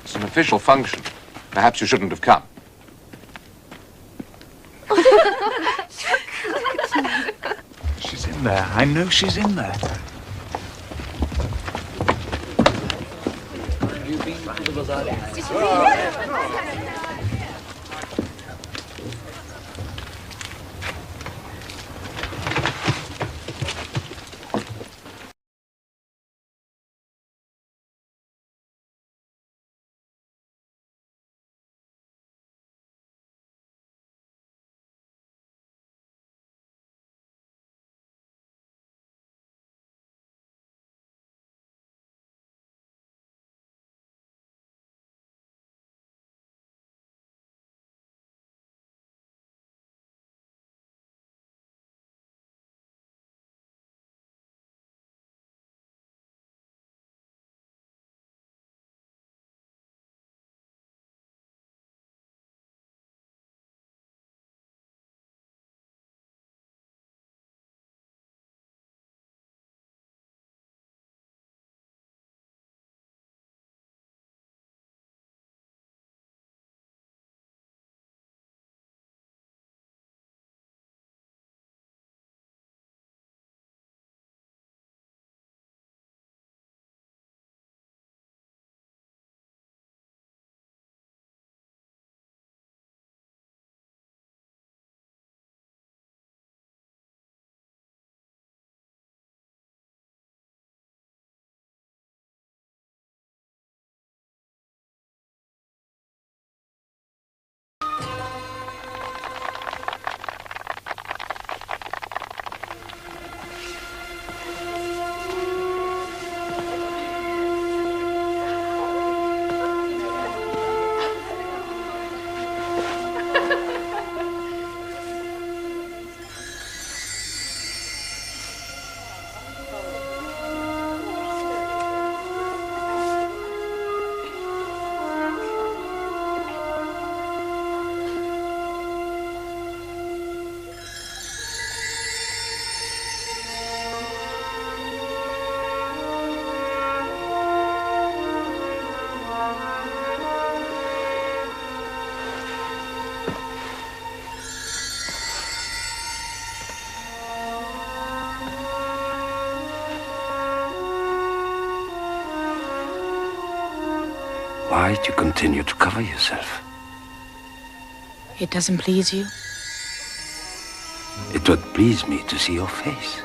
It's an official function. Perhaps you shouldn't have come. She's in there. I know she's in there. Why do you continue to cover yourself? It doesn't please you? It would please me to see your face.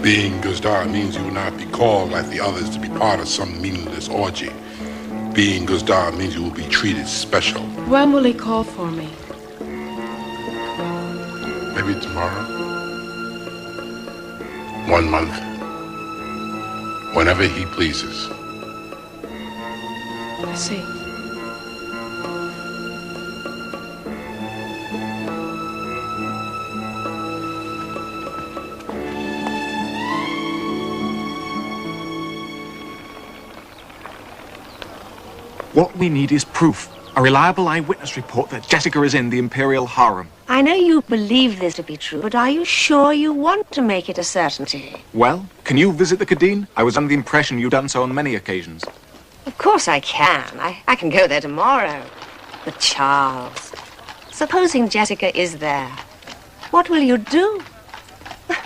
Being Guzdar means you will not be called like the others to be part of some meaningless orgy. Being Guzdar means you will be treated special. When will he call for me? Maybe tomorrow. 1 month. Whenever he pleases. I see. What we need is proof. A reliable eyewitness report that Jessica is in the Imperial Harem. I know you believe this to be true, but are you sure you want to make it a certainty? Well, can you visit the Cadine? I was under the impression you'd done so on many occasions. Of course I can. I can go there tomorrow. But Charles, supposing Jessica is there, what will you do?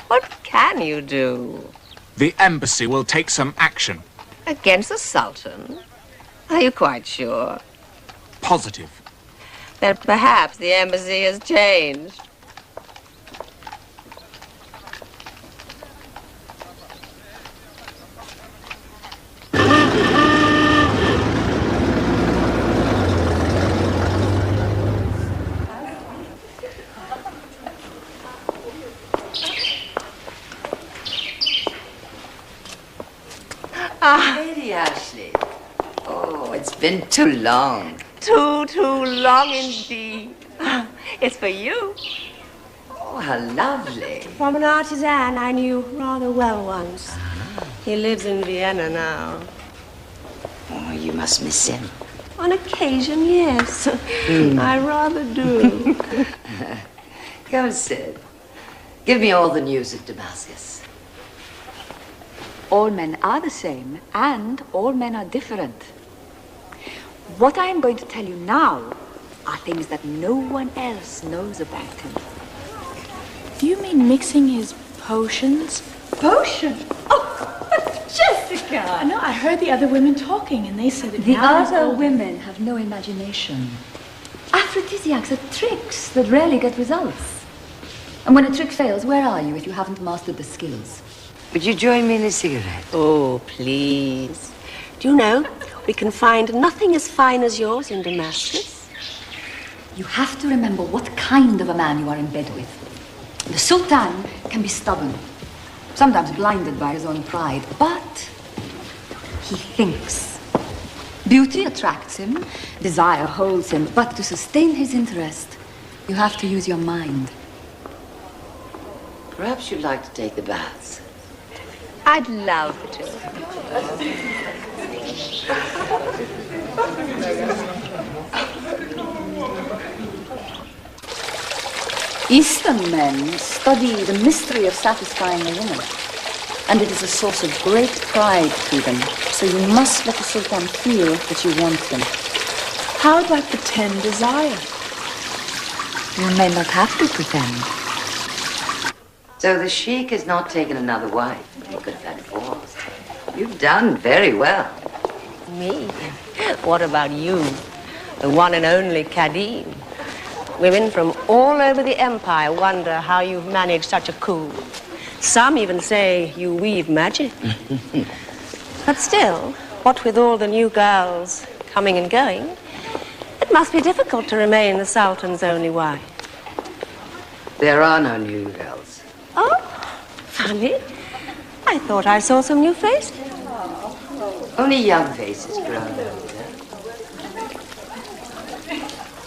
What can you do? The embassy will take some action. Against the Sultan? Are you quite sure? Positive. Then perhaps the embassy has changed. Lady Ashley. Oh, it's been too long. Too long indeed. It's for you. Oh, how lovely. From an artisan I knew rather well once. He lives in Vienna now. Oh, you must miss him. On occasion, yes. I rather do. Come, Sid. Give me all the news of Damascus. All men are the same, and all men are different. What I am going to tell you now are things that no one else knows about him. Do you mean mixing his potions? Potion? Oh, Jessica! No, I heard the other women talking, and they said that The now he's other older. women have no imagination. Aphrodisiacs are tricks that rarely get results. And when a trick fails, where are you if you haven't mastered the skills? Would you join me in a cigarette? Oh, please. Do you know, we can find nothing as fine as yours in Damascus. You have to remember what kind of a man you are in bed with. The Sultan can be stubborn, sometimes blinded by his own pride, but he thinks. Beauty attracts him, desire holds him, but to sustain his interest, you have to use your mind. Perhaps you'd like to take the baths. I'd love to. Eastern men study the mystery of satisfying a woman, and it is a source of great pride to them. So you must let the Sultan feel that you want him. How about pretend desire? You may not have to pretend. So the Sheik has not taken another wife. He could have had four. You've done very well. Me? What about you? The one and only Kadim. Women from all over the empire wonder how you've managed such a coup. Some even say you weave magic. But still, what with all the new girls coming and going, it must be difficult to remain the Sultan's only wife. There are no new girls. Oh, funny. I thought I saw some new faces. Only young faces grown older.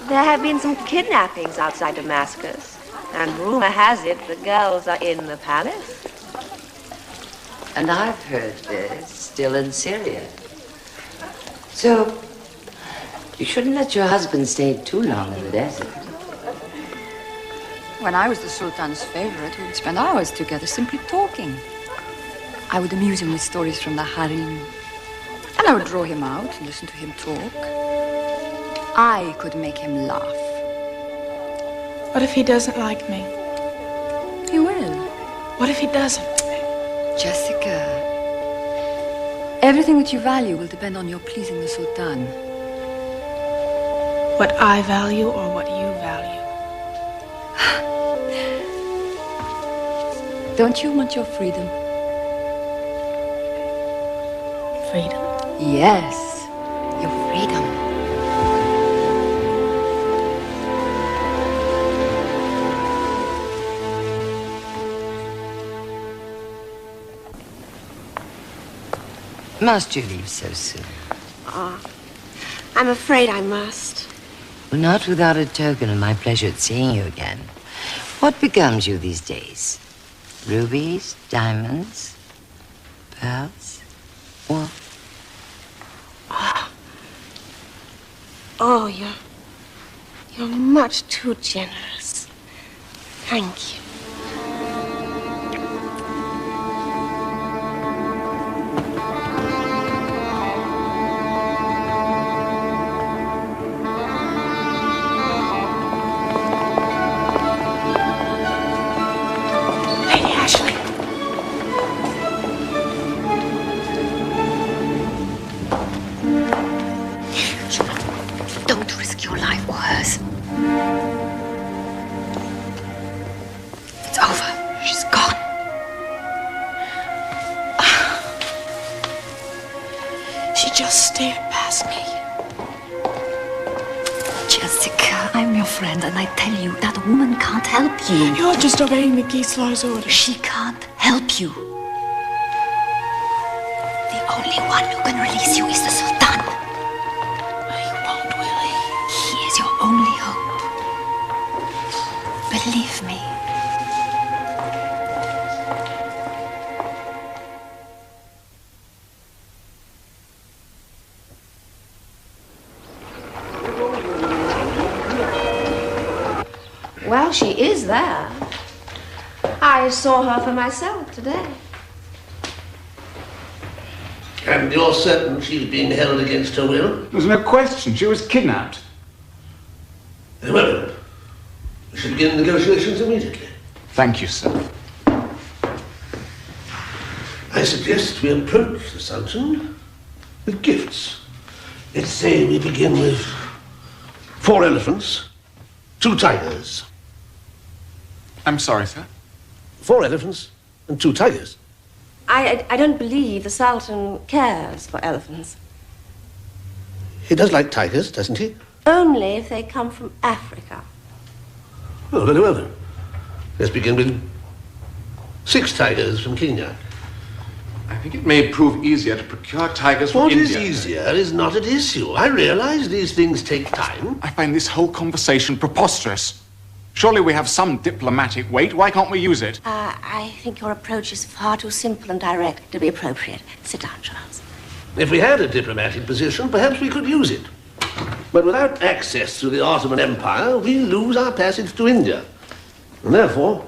There have been some kidnappings outside Damascus, and rumor has it the girls are in the palace. And I've heard they're still in Syria. So, you shouldn't let your husband stay too long in the desert. When I was the Sultan's favorite, we would spend hours together simply talking. I would amuse him with stories from the Harem. And I would draw him out and listen to him talk. I could make him laugh. What if he doesn't like me? He will. What if he doesn't? Jessica, everything that you value will depend on your pleasing the Sultan. What I value or what you value? Don't you want your freedom? Freedom? Yes, your freedom. Must you leave so soon? I'm afraid I must. Well, not without a token of my pleasure at seeing you again. What becomes you these days? Rubies, diamonds, pearls? What? Oh, you're much too generous. Thank you. Don't risk your life or hers. It's over. She's gone. She just stared past me. Jessica, I'm your friend, and I tell you, that woman can't help you. You're just obeying the Gislar's orders. She can't help you. The only one who can release you is the Sultan. He is your only hope. Believe me. Well, she is there. I saw her for myself today. And you're certain she's being held against her will? There's no question. She was kidnapped. Well, we should begin negotiations immediately. Thank you, sir. I suggest we approach the Sultan with gifts. Let's say we begin with 4 elephants, 2 tigers. I'm sorry, sir. 4 elephants and 2 tigers. I don't believe the Sultan cares for elephants. He does like tigers, doesn't he? Only if they come from Africa. Well, very well then. Let's begin with 6 tigers from Kenya. I think it may prove easier to procure tigers from What India. is easier is not at issue. I realize these things take time. I find this whole conversation preposterous. Surely we have some diplomatic weight. Why can't we use it? I think your approach is far too simple and direct to be appropriate. Sit down, Charles. If we had a diplomatic position, perhaps we could use it. But without access to the Ottoman Empire, we lose our passage to India. And therefore,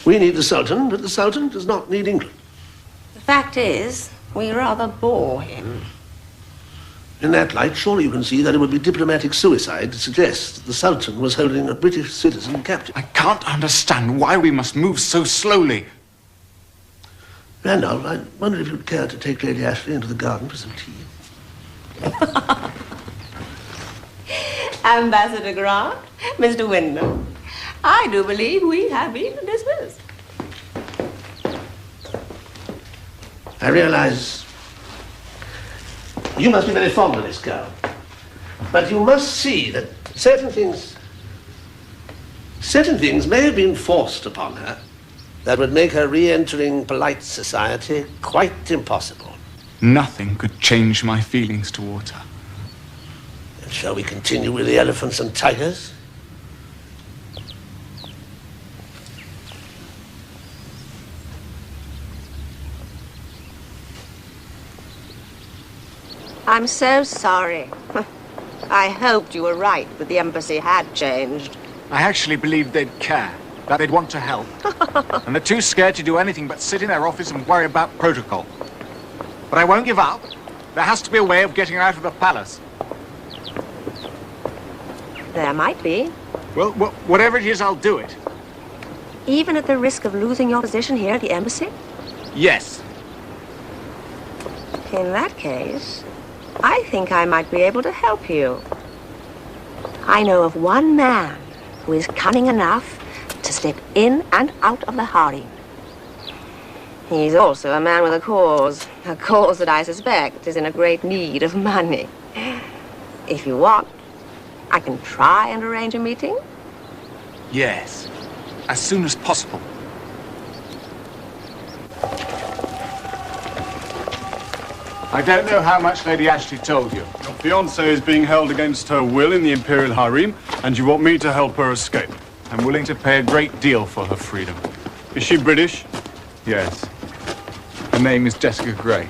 we need the Sultan, but the Sultan does not need England. The fact is, we rather bore him. In that light, surely you can see that it would be diplomatic suicide to suggest that the Sultan was holding a British citizen captive. I can't understand why we must move so slowly. Randolph, I wonder if you'd care to take Lady Ashley into the garden for some tea. Ambassador Grant, Mr. Wyndham, I do believe we have been dismissed. I realize you must be very fond of this girl. But you must see that certain things may have been forced upon her that would make her re-entering polite society quite impossible. Nothing could change my feelings towards her. And shall we continue with the elephants and tigers? I'm so sorry. I hoped you were right that the embassy had changed. I actually believed they'd care, that they'd want to help. And they're too scared to do anything but sit in their office and worry about protocol. But I won't give up. There has to be a way of getting her out of the palace. There might be. Well, whatever it is, I'll do it. Even at the risk of losing your position here at the embassy? Yes. In that case, I think I might be able to help you. I know of one man who is cunning enough to slip in and out of the harem. He's also a man with a cause that I suspect is in a great need of money. If you want, I can try and arrange a meeting. Yes. As soon as possible. I don't know how much Lady Ashley told you. Your fiancée is being held against her will in the Imperial Harem, and you want me to help her escape. I'm willing to pay a great deal for her freedom. Is she British? Yes. Her name is Jessica Grey.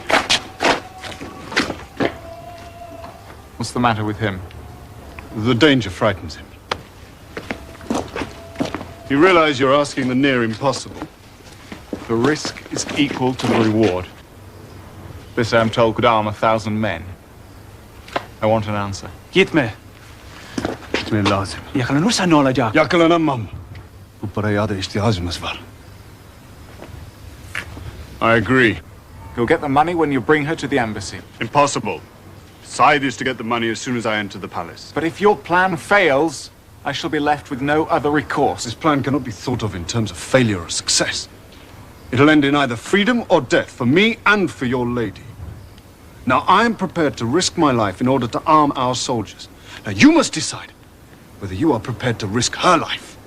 What's the matter with him? The danger frightens him. You realize you're asking the near impossible. The risk is equal to the reward. This, I'm told, could arm 1,000 men. I want an answer. Gitme lazım. Yakalanırsa ne olacak? Yakalanamam. Bu paraya da ihtiyacımız var. I agree. You'll get the money when you bring her to the embassy. Impossible. Side is to get the money as soon as I enter the palace. But if your plan fails, I shall be left with no other recourse. This plan cannot be thought of in terms of failure or success. It'll end in either freedom or death for me and for your lady. Now, I am prepared to risk my life in order to arm our soldiers. Now, you must decide whether you are prepared to risk her life.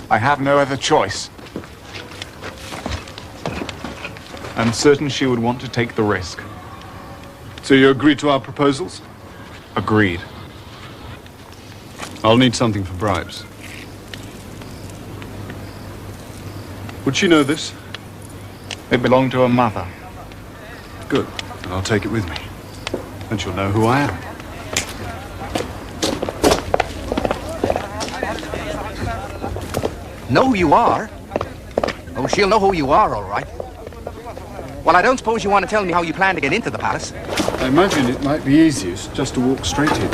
I have no other choice. I'm certain she would want to take the risk. So you agree to our proposals? Agreed. I'll need something for bribes. Would she know this? It belonged to her mother. Good. Then I'll take it with me. And she'll know who I am. Know who you are? Oh, she'll know who you are, all right. Well, I don't suppose you want to tell me how you plan to get into the palace. I imagine it might be easiest just to walk straight in.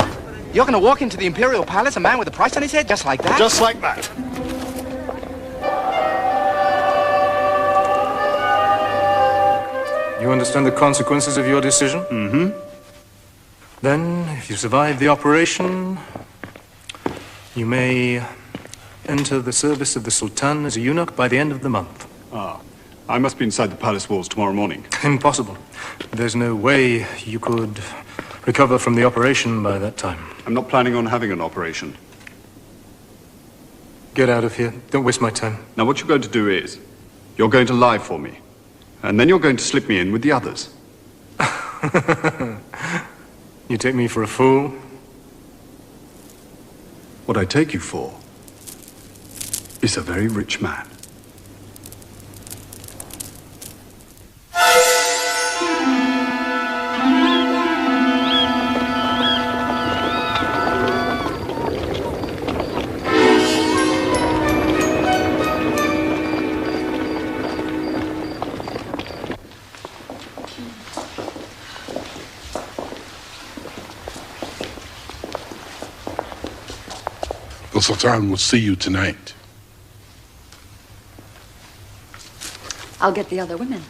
You're going to walk into the Imperial Palace, a man with a price on his head, just like that? Just like that. You understand the consequences of your decision? Mm-hmm. Then, if you survive the operation, you may enter the service of the Sultan as a eunuch by the end of the month. Ah, I must be inside the palace walls tomorrow morning. Impossible. There's no way you could recover from the operation by that time. I'm not planning on having an operation. Get out of here. Don't waste my time. Now, what you're going to do is, you're going to lie for me. And then you're going to slip me in with the others. You take me for a fool? What I take you for is a very rich man. The Sultan will see you tonight. I'll get the other women.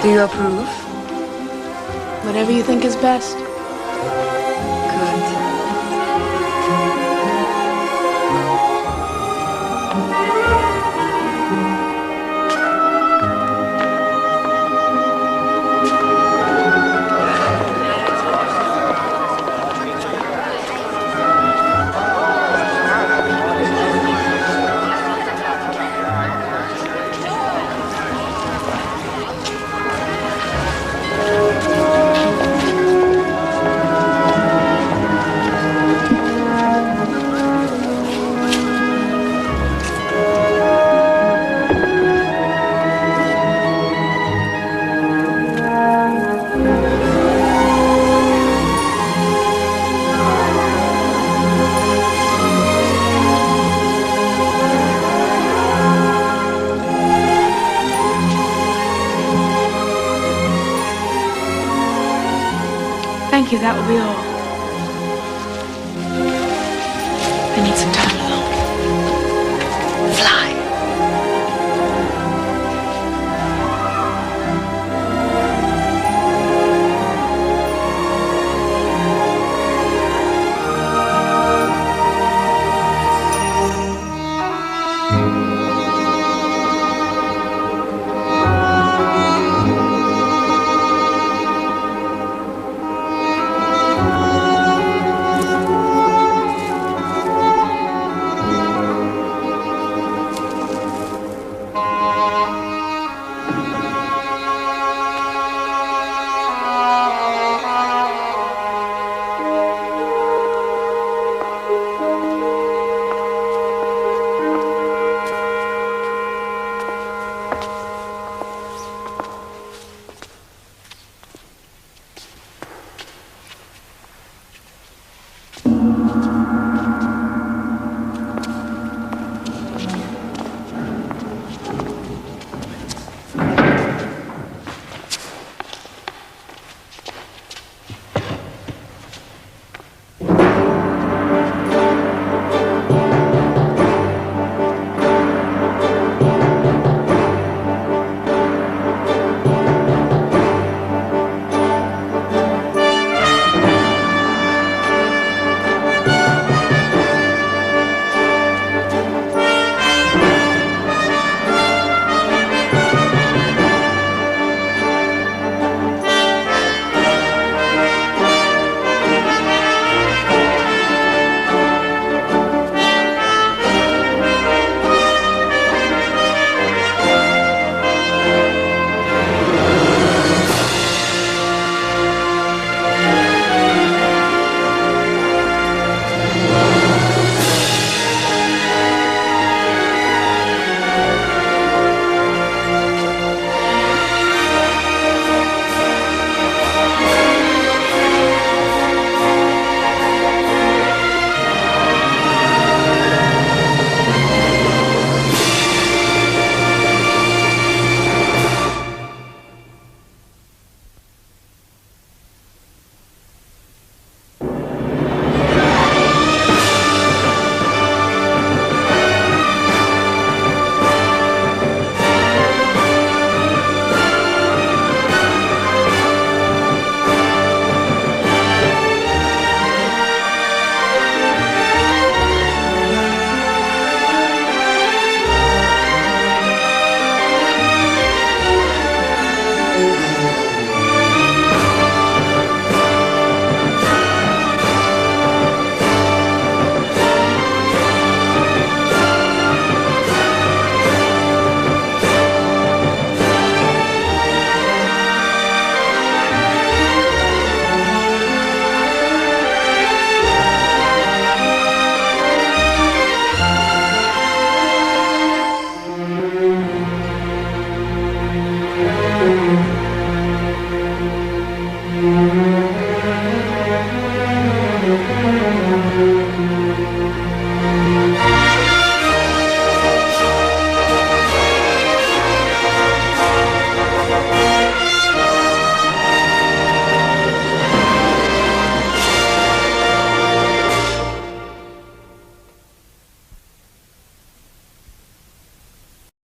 Do you approve? Whatever you think is best. Thank you, that will be all. I need some time alone. Fly.